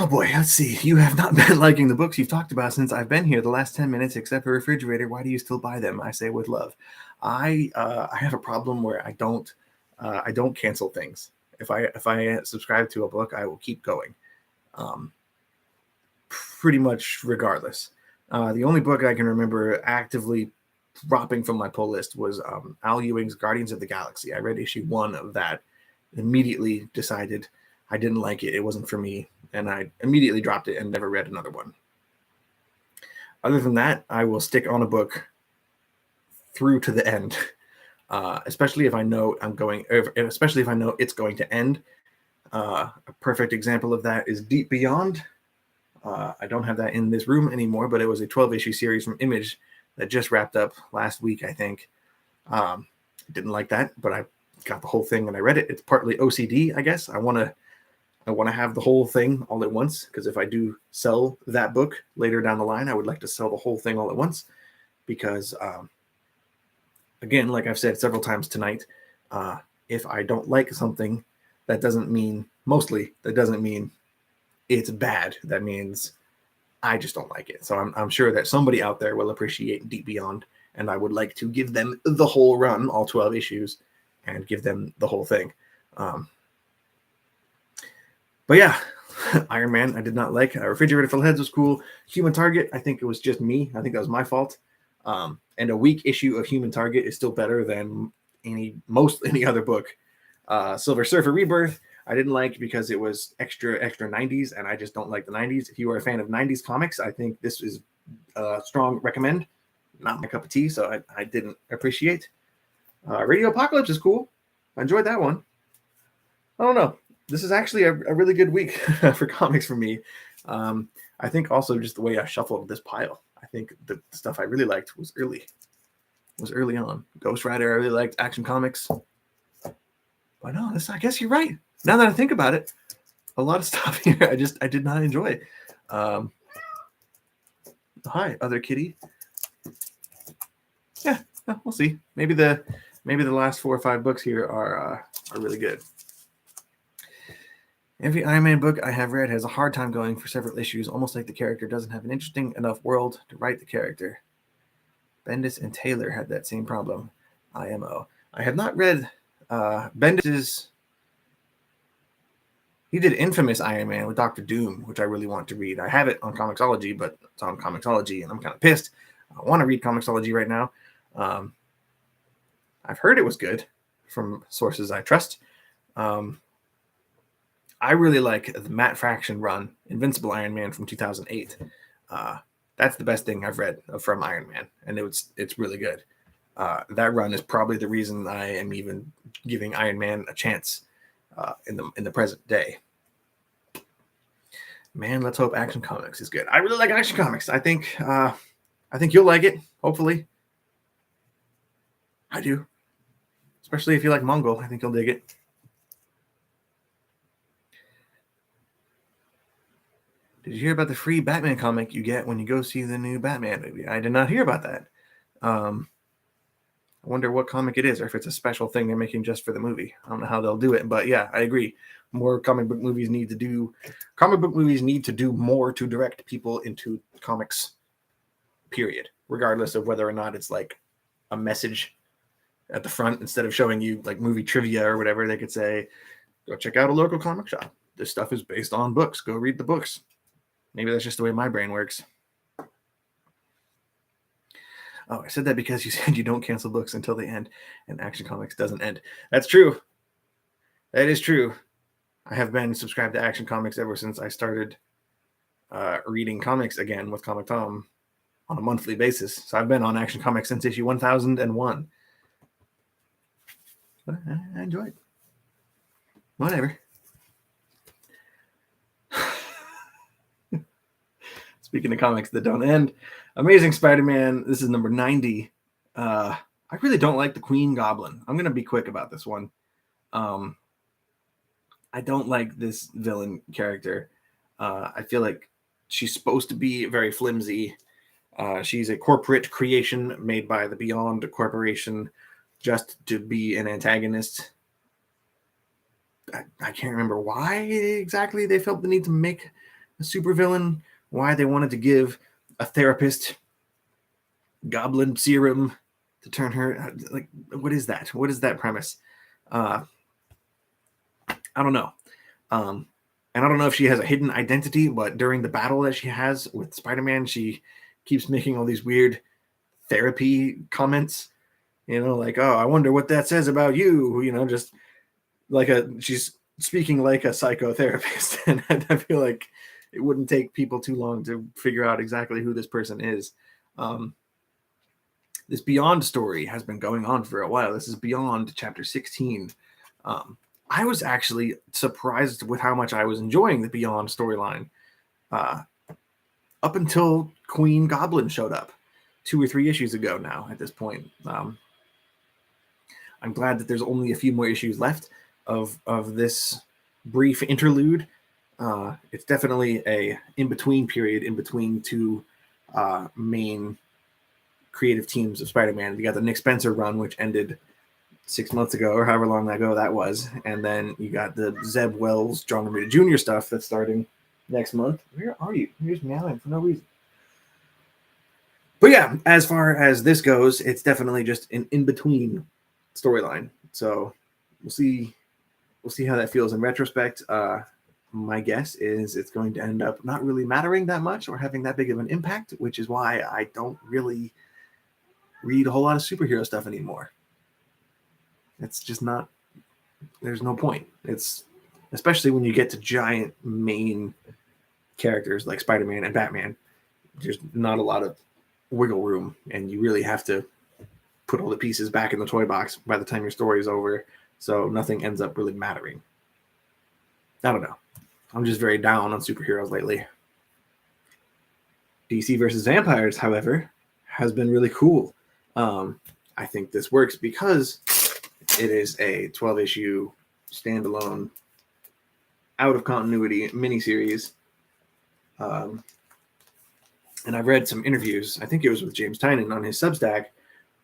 [SPEAKER 1] boy, let's see. You have not been liking the books you've talked about since I've been here the last 10 minutes, except for Refrigerator. Why do you still buy them? I say with love. I have a problem where I don't cancel things. If I subscribe to a book, I will keep going. Pretty much regardless. The only book I can remember actively dropping from my pull list was Al Ewing's Guardians of the Galaxy. I read issue 1 of that, immediately decided I didn't like it. It wasn't for me. And I immediately dropped it and never read another one. Other than that, I will stick on a book through to the end, especially if I know especially if I know it's going to end. A perfect example of that is Deep Beyond. I don't have that in this room anymore, but it was a 12-issue series from Image that just wrapped up last week, I think. Didn't like that, but I got the whole thing and I read it. It's partly OCD, I guess. I want to have the whole thing all at once, because if I do sell that book later down the line, I would like to sell the whole thing all at once, because again, like I've said several times tonight, if I don't like something, that doesn't mean it's bad. That means I just don't like it. So I'm sure that somebody out there will appreciate Deep Beyond, and I would like to give them the whole run, all 12 issues, and give them the whole thing. But yeah, Iron Man, I did not like. Refrigerator Full of Heads was cool. Human Target, I think it was just me. I think that was my fault. And a weak issue of Human Target is still better than any other book. Silver Surfer Rebirth, I didn't like because it was extra 90s, and I just don't like the 90s. If you are a fan of 90s comics, I think this is a strong recommend. Not my cup of tea, so I didn't appreciate. Radio Apocalypse is cool. I enjoyed that one. I don't know. this is actually a really good week for comics for me. I think also just the way I shuffled this pile. I think the stuff I really liked was early on. Ghost Rider, I really liked. Action Comics. But no, I guess you're right. Now that I think about it, a lot of stuff here I did not enjoy. Hi, other kitty. Yeah, we'll see. Maybe the last 4 or 5 books here are really good. Every Iron Man book I have read has a hard time going for several issues, almost like the character doesn't have an interesting enough world to write the character. Bendis and Taylor had that same problem. IMO. I have not read Bendis's. He did Infamous Iron Man with Dr. Doom, which I really want to read. I have it on Comixology, but it's on Comixology, and I'm kind of pissed. I want to read Comixology right now. I've heard it was good from sources I trust. I really like the Matt Fraction run, Invincible Iron Man from 2008. That's the best thing I've read from Iron Man, and it's really good. That run is probably the reason I am even giving Iron Man a chance in the present day. Man, let's hope Action Comics is good. I really like Action Comics. I think you'll like it. Hopefully, I do. Especially if you like Mongol, I think you'll dig it. Did you hear about the free Batman comic you get when you go see the new Batman movie? I did not hear about that. I wonder what comic it is, or if it's a special thing they're making just for the movie. I don't know how they'll do it, but yeah, I agree. More comic book movies need to do more to direct people into comics, period, regardless of whether or not it's like a message at the front. Instead of showing you like movie trivia or whatever, they could say, go check out a local comic shop. This stuff is based on books. Go read the books. Maybe that's just the way my brain works. Oh, I said that because you said you don't cancel books until they end, and Action Comics doesn't end. That's true. That is true. I have been subscribed to Action Comics ever since I started reading comics again with Comic Tom on a monthly basis. So I've been on Action Comics since issue 1001. But I enjoy it. Whatever. Speaking of comics that don't end, Amazing Spider-Man, this is number 90. I really don't like the Queen Goblin. I'm going to be quick about this one. I don't like this villain character. I feel like she's supposed to be very flimsy. She's a corporate creation made by the Beyond Corporation just to be an antagonist. I can't remember why exactly they felt the need to make a supervillain. Why they wanted to give a therapist goblin serum to turn her, like, what is that? What is that premise? I don't know. And I don't know if she has a hidden identity, but during the battle that she has with Spider-Man, she keeps making all these weird therapy comments, like, oh, I wonder what that says about you, just like she's speaking like a psychotherapist. And I feel like it wouldn't take people too long to figure out exactly who this person is. This Beyond story has been going on for a while. This is Beyond Chapter 16. I was actually surprised with how much I was enjoying the Beyond storyline up until Queen Goblin showed up 2 or 3 issues ago now at this point. I'm glad that there's only a few more issues left of this brief interlude. It's definitely a in-between period in between 2 main creative teams of Spider-Man. You got the Nick Spencer run, which ended 6 months ago, or however long ago that was. And then you got the Zeb Wells, John Romita Jr. stuff that's starting next month. Where are you? You're just meowing for no reason. But yeah, as far as this goes, it's definitely just an in-between storyline. So we'll see how that feels in retrospect. My guess is it's going to end up not really mattering that much or having that big of an impact, which is why I don't really read a whole lot of superhero stuff anymore. It's just not, there's no point. It's, especially when you get to giant main characters like Spider-Man and Batman, there's not a lot of wiggle room, and you really have to put all the pieces back in the toy box by the time your story is over, so nothing ends up really mattering. I don't know. I'm just very down on superheroes lately. DC versus Vampires, however, has been really cool. I think this works because it is a 12-issue standalone, out of continuity miniseries. And I've read some interviews. I think it was with James Tynion on his Substack,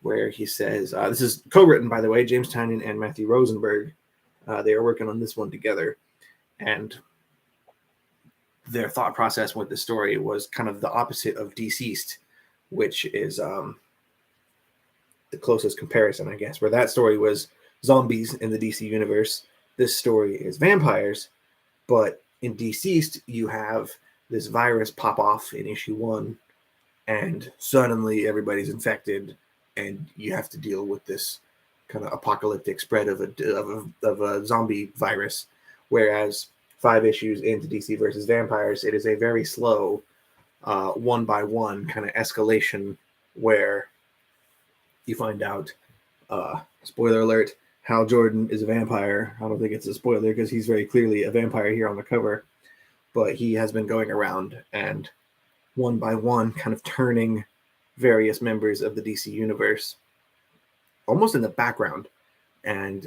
[SPEAKER 1] where he says, this is co-written, by the way, James Tynion and Matthew Rosenberg. They are working on this one together. And their thought process with the story was kind of the opposite of Deceased, which is the closest comparison, I guess, where that story was zombies in the DC universe. This story is vampires, but in Deceased, you have this virus pop off in issue 1, and suddenly everybody's infected, and you have to deal with this kind of apocalyptic spread of a zombie virus. Whereas 5 issues into DC versus Vampires, it is a very slow, one by one kind of escalation where you find out, spoiler alert, Hal Jordan is a vampire. I don't think it's a spoiler because he's very clearly a vampire here on the cover, but he has been going around and one by one kind of turning various members of the DC universe almost in the background. And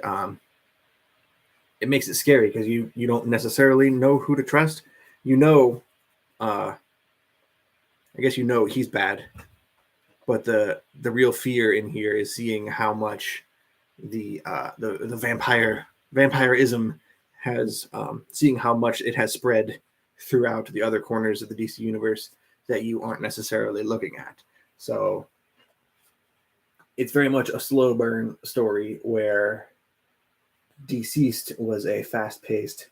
[SPEAKER 1] it makes it scary because you don't necessarily know who to trust. I guess he's bad, but the real fear in here is seeing how much the vampirism has seeing how much it has spread throughout the other corners of the DC universe that you aren't necessarily looking at. So it's very much a slow burn story where Deceased was a fast-paced,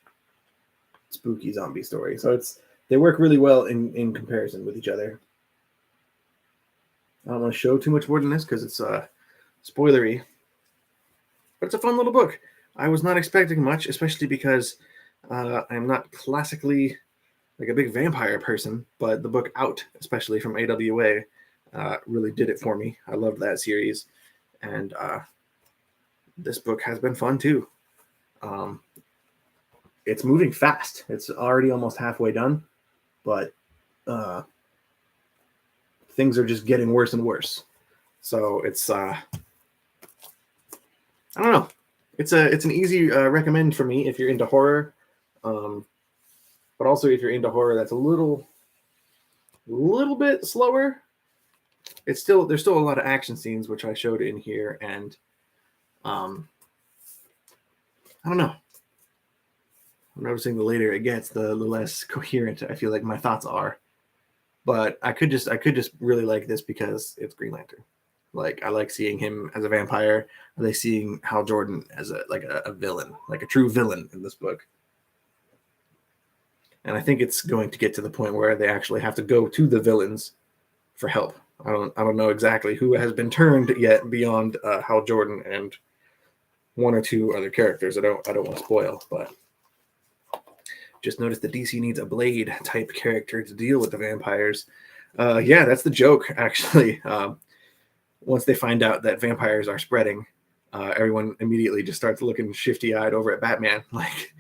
[SPEAKER 1] spooky zombie story. So they work really well in comparison with each other. I don't want to show too much more than this because it's spoilery, but it's a fun little book. I was not expecting much, especially because I'm not classically like a big vampire person, but the book Out, especially from AWA, really did it for me. I loved that series, and this book has been fun too. It's moving fast. It's already almost halfway done, but things are just getting worse and worse. So it's I don't know. It's an easy recommend for me if you're into horror, but also if you're into horror that's a little bit slower. There's still a lot of action scenes, which I showed in here, and I don't know. I'm noticing the later it gets, the less coherent I feel like my thoughts are. But I could just really like this because it's Green Lantern. Like, I like seeing him as a vampire. I like seeing Hal Jordan as a villain, like a true villain in this book. And I think it's going to get to the point where they actually have to go to the villains for help. I don't know exactly who has been turned yet beyond Hal Jordan and one or two other characters. I don't want to spoil, but just noticed that DC needs a Blade type character to deal with the vampires. Yeah, that's the joke, actually. Once they find out that vampires are spreading, everyone immediately just starts looking shifty-eyed over at Batman. Like,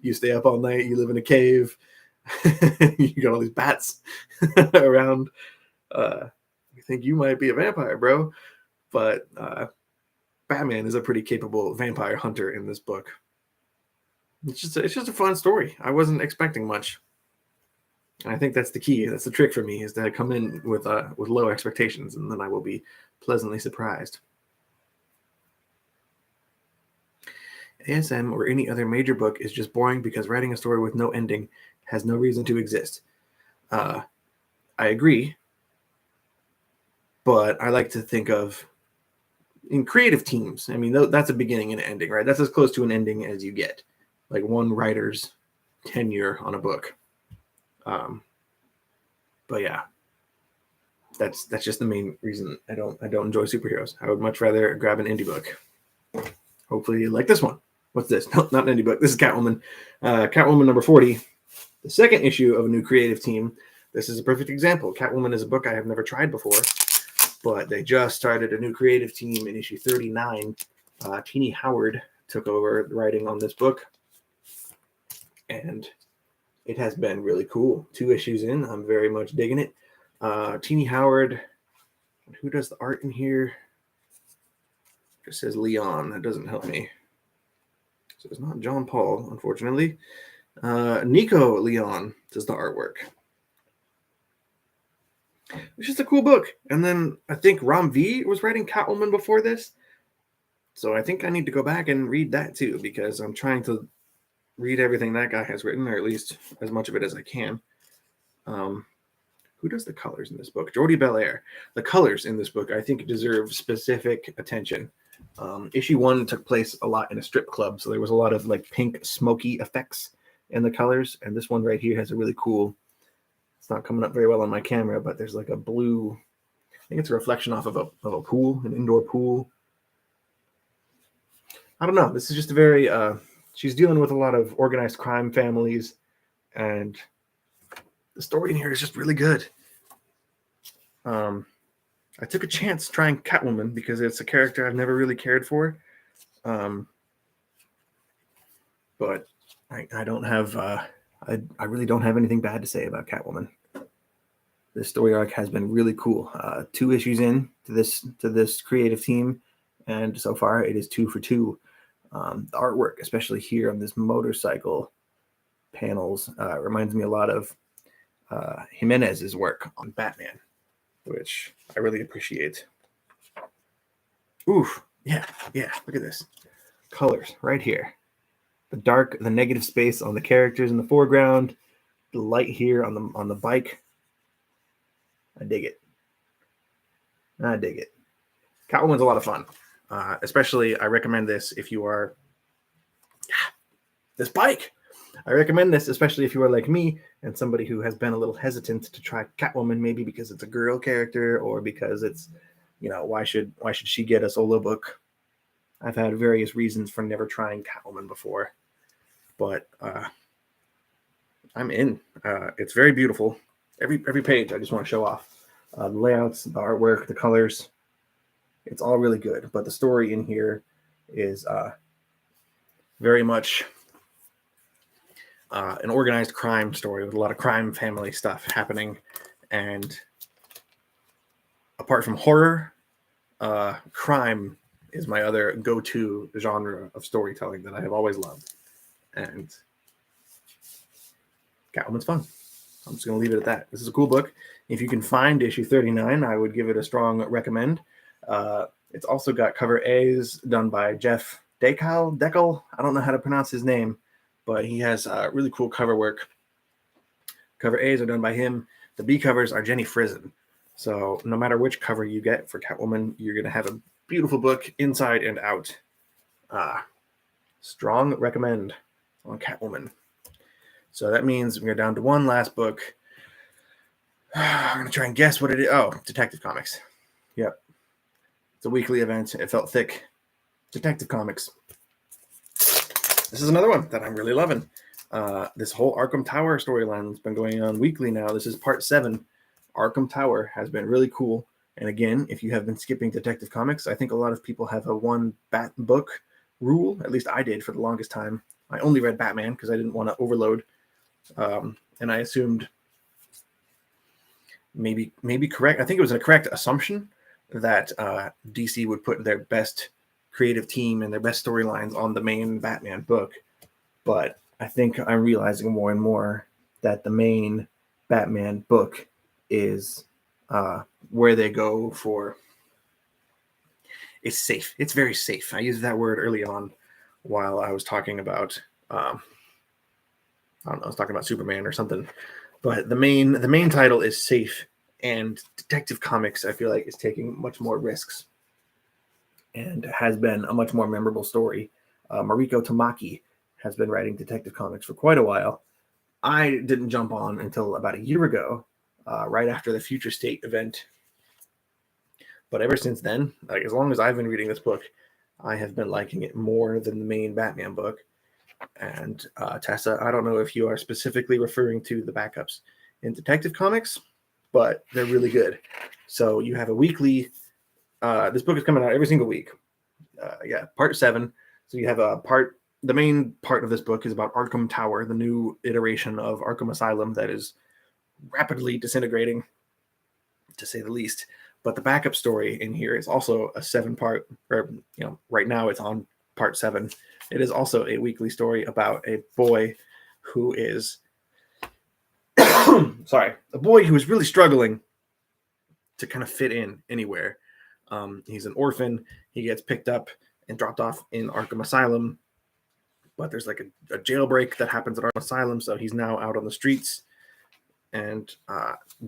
[SPEAKER 1] you stay up all night, you live in a cave, you got all these bats around. You think you might be a vampire, bro. But Batman is a pretty capable vampire hunter in this book. It's just a fun story. I wasn't expecting much. And I think that's the key. That's the trick for me, is to come in with low expectations, and then I will be pleasantly surprised. ASM or any other major book is just boring because writing a story with no ending has no reason to exist. I agree, but I like to think of in creative teams. I mean, that's a beginning and an ending, right? That's as close to an ending as you get, like one writer's tenure on a book. But yeah, that's just the main reason I don't enjoy superheroes. I would much rather grab an indie book. Hopefully you like this one. What's this? No, not an indie book. This is Catwoman. Catwoman number 40, the second issue of a new creative team. This is a perfect example. Catwoman is a book I have never tried before, but they just started a new creative team in issue 39. Teenie Howard took over writing on this book. and it has been really cool. 2 issues in, I'm very much digging it. Teeny Howard, who does the art in here? It says Leon. That doesn't help me. So it's not John Paul, unfortunately. Nico Leon does the artwork. It's just a cool book. And then I think Ram V was writing Catwoman before this. So I think I need to go back and read that too, because I'm trying to read everything that guy has written, or at least as much of it as I can. Who does the colors in this book? Jordi Belair. The colors in this book, I think, deserve specific attention. Issue 1 took place a lot in a strip club, so there was a lot of like pink smoky effects in the colors, and this one right here has a really cool, it's not coming up very well on my camera, but there's like a blue, I think it's a reflection off of a pool, an indoor pool. I don't know, this is just a very she's dealing with a lot of organized crime families, and the story in here is just really good. I took a chance trying Catwoman because it's a character I've never really cared for. But I don't have I really don't have anything bad to say about Catwoman. This story arc has been really cool. 2 issues in to this creative team, and so far it is 2 for 2. The artwork, especially here on this motorcycle panels, reminds me a lot of Jimenez's work on Batman, which I really appreciate. Oof, yeah, look at this. Colors right here. The negative space on the characters in the foreground, the light here on the bike. I dig it. Catwoman's a lot of fun. Especially, I recommend this if you are... This bike! I recommend this, especially if you are like me and somebody who has been a little hesitant to try Catwoman, maybe because it's a girl character or because it's, why should she get a solo book? I've had various reasons for never trying Catwoman before, but I'm in. It's very beautiful. Every page I just want to show off. The layouts, the artwork, the colors. It's all really good, but the story in here is very much an organized crime story with a lot of crime family stuff happening. And apart from horror, crime is my other go-to genre of storytelling that I have always loved. And Catwoman's fun. I'm just going to leave it at that. This is a cool book. If you can find issue 39, I would give it a strong recommend. It's also got cover A's done by Jeff Deckel. I don't know how to pronounce his name, but he has really cool cover work. Cover A's are done by him. The B covers are Jenny Frison. So no matter which cover you get for Catwoman, you're going to have a beautiful book inside and out. Strong recommend on Catwoman. So that means we're down to one last book. I'm going to try and guess what it is. Oh, Detective Comics. Yep. It's a weekly event. It felt thick. Detective Comics. This is another one that I'm really loving. This whole Arkham Tower storyline has been going on weekly now. This is part 7. Arkham Tower has been really cool. And again, if you have been skipping Detective Comics, I think a lot of people have a one bat book rule. At least I did for the longest time. I only read Batman because I didn't want to overload. And I assumed maybe correct. I think it was a correct assumption that DC would put their best creative team and their best storylines on the main Batman book. But I think I'm realizing more and more that the main Batman book is where they go for. It's safe. It's very safe. I used that word early on while I was talking about I was talking about Superman or something. But the main title is safe, and Detective Comics, I feel like, is taking much more risks and has been a much more memorable story. Mariko Tamaki has been writing Detective Comics for quite a while. I didn't jump on until about a year ago, right after the Future State event. But ever since then, like as long as I've been reading this book, I have been liking it more than the main Batman book. And Tessa, I don't know if you are specifically referring to the backups in Detective Comics, but they're really good. So you have a weekly, this book is coming out every single week. Part 7. So you have a part the main part of this book is about Arkham Tower, the new iteration of Arkham Asylum that is rapidly disintegrating, to say the least. But the backup story in here is also a 7-part, or right now it's on part 7. It is also a weekly story about a boy who is sorry, a boy who is really struggling to kind of fit in anywhere. He's an orphan. He gets picked up and dropped off in Arkham Asylum, but there's like a jailbreak that happens at Arkham Asylum, so he's now out on the streets. And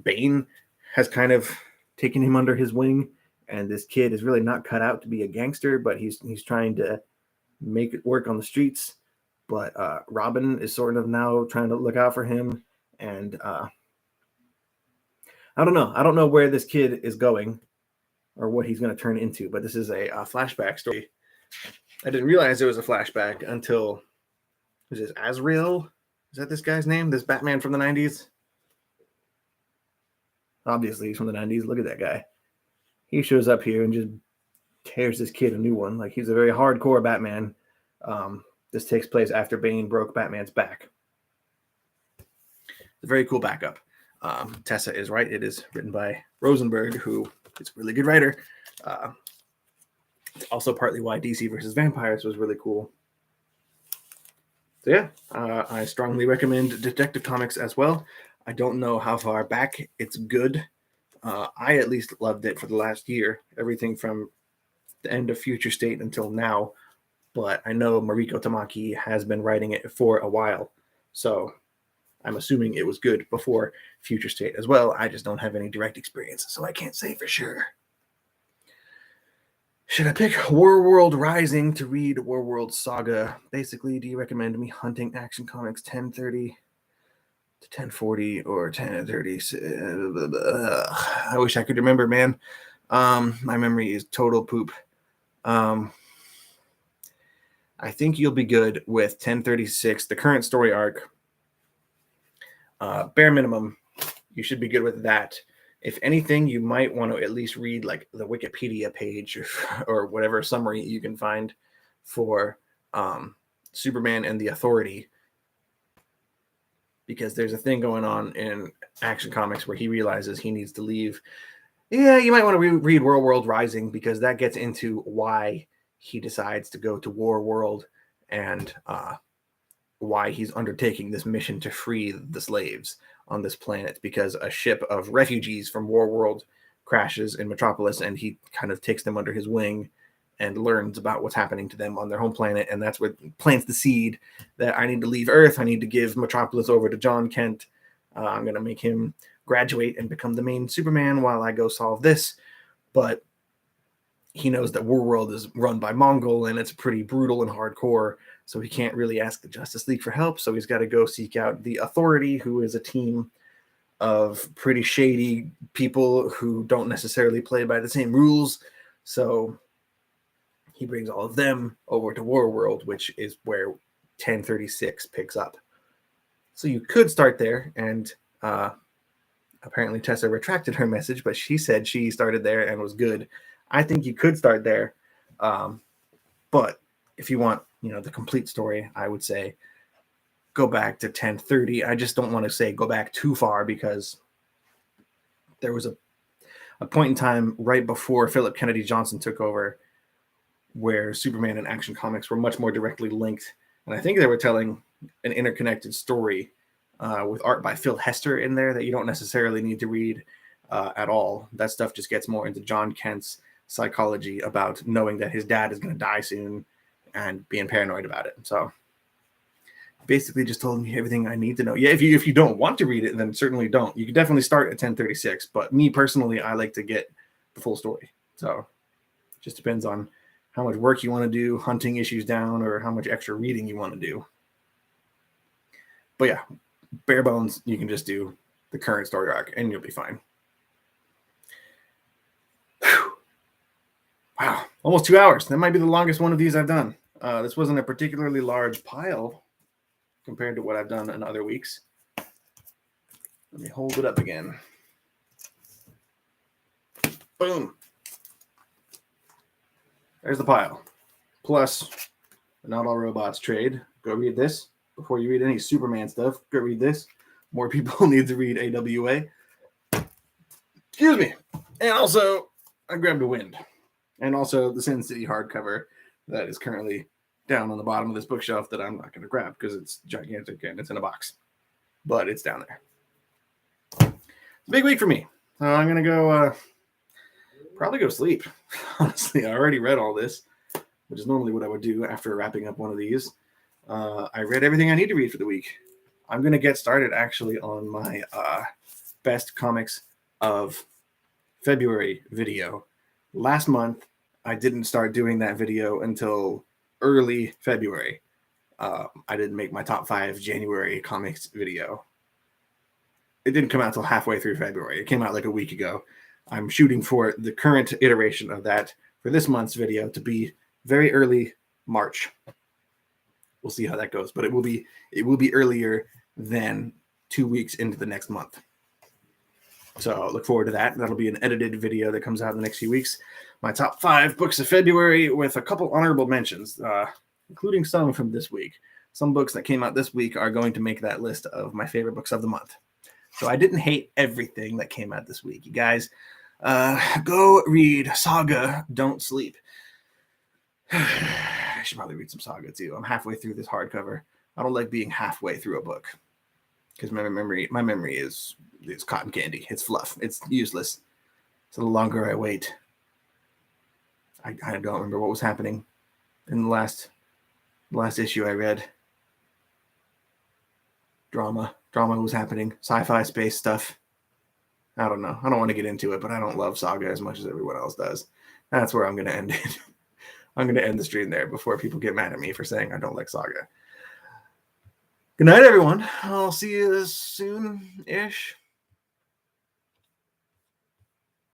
[SPEAKER 1] Bane has kind of taken him under his wing, and this kid is really not cut out to be a gangster, but he's trying to make it work on the streets. But Robin is sort of now trying to look out for him, and I don't know. I don't know where this kid is going or what he's going to turn into, but this is a flashback story. I didn't realize it was a flashback until, is this Azrael? Is that this guy's name? This Batman from the 90s? Obviously, he's from the 90s. Look at that guy. He shows up here and just tears this kid a new one. Like, he's a very hardcore Batman. This takes place after Bane broke Batman's back. It's a very cool backup. Tessa is right. It is written by Rosenberg, who is a really good writer. Also partly why DC versus Vampires was really cool. So yeah, I strongly recommend Detective Comics as well. I don't know how far back it's good. I at least loved it for the last year, everything from the end of Future State until now. But I know Mariko Tamaki has been writing it for a while, so I'm assuming it was good before Future State as well. I just don't have any direct experience, so I can't say for sure. Should I pick Warworld Rising to read Warworld Saga? Basically, do you recommend me hunting Action Comics 1030 to 1040 or 1030? I wish I could remember, man. My memory is total poop. I think you'll be good with 1036, the current story arc. Bare minimum, you should be good with that. If anything, you might want to at least read like the Wikipedia page or whatever summary you can find for Superman and the Authority, because there's a thing going on in Action Comics where he realizes he needs to leave. Yeah, you might want to read World Rising, because that gets into why he decides to go to War World and why he's undertaking this mission to free the slaves on this planet, because a ship of refugees from War World crashes in Metropolis, and he kind of takes them under his wing and learns about what's happening to them on their home planet. And that's what plants the seed that I need to leave Earth. I need to give Metropolis over to John Kent. I'm going to make him graduate and become the main Superman while I go solve this. But he knows that War World is run by Mongol, and it's pretty brutal and hardcore, so he can't really ask the Justice League for help. So he's got to go seek out the Authority, who is a team of pretty shady people who don't necessarily play by the same rules. So he brings all of them over to War World, which is where 1036 picks up. So you could start there, and apparently Tessa retracted her message, but she said she started there and was good. I think you could start there. But if you want, the complete story, I would say go back to 1030. I just don't want to say go back too far, because there was a point in time right before Philip Kennedy Johnson took over where Superman and Action Comics were much more directly linked. And I think they were telling an interconnected story with art by Phil Hester in there that you don't necessarily need to read at all. That stuff just gets more into John Kent's psychology about knowing that his dad is going to die soon and being paranoid about it. So basically just told me everything I need to know. Yeah, if you don't want to read it, then certainly don't. You can definitely start at 1036, but me personally, I like to get the full story. So it just depends on how much work you want to do, hunting issues down, or how much extra reading you want to do. But yeah, bare bones, you can just do the current story arc and you'll be fine. Whew. Wow, almost 2 hours. That might be the longest one of these I've done. This wasn't a particularly large pile compared to what I've done in other weeks. Let me hold it up again. Boom. There's the pile. Plus Not All Robots trade. Go read this. Before you read any Superman stuff, go read this. More people need to read AWA. Excuse me. And also, I grabbed a Wind. And also the Sin City hardcover that is currently down on the bottom of this bookshelf that I'm not going to grab because it's gigantic and it's in a box. But it's down there. It's a big week for me. I'm going to go probably go sleep. Honestly, I already read all this, which is normally what I would do after wrapping up one of these. I read everything I need to read for the week. I'm going to get started actually on my best comics of February video. Last month, I didn't start doing that video until early February. I didn't make my top 5 January comics video. It didn't come out until halfway through February. It came out like a week ago. I'm shooting for the current iteration of that for this month's video to be very early March. We'll see how that goes, but it will be earlier than 2 weeks into the next month. So look forward to that. That'll be an edited video that comes out in the next few weeks. My top 5 books of February with a couple honorable mentions, including some from this week. Some books that came out this week are going to make that list of my favorite books of the month. So I didn't hate everything that came out this week. You guys, go read Saga, Don't Sleep. I should probably read some Saga too. I'm halfway through this hardcover. I don't like being halfway through a book because my memory is cotton candy. It's fluff. It's useless. So the longer I wait, I don't remember what was happening in the last issue I read. Drama was happening. Sci-fi space stuff. I don't know. I don't want to get into it, but I don't love Saga as much as everyone else does. That's where I'm going to end it. I'm going to end the stream there before people get mad at me for saying I don't like Saga. Good night, everyone. I'll see you soon-ish.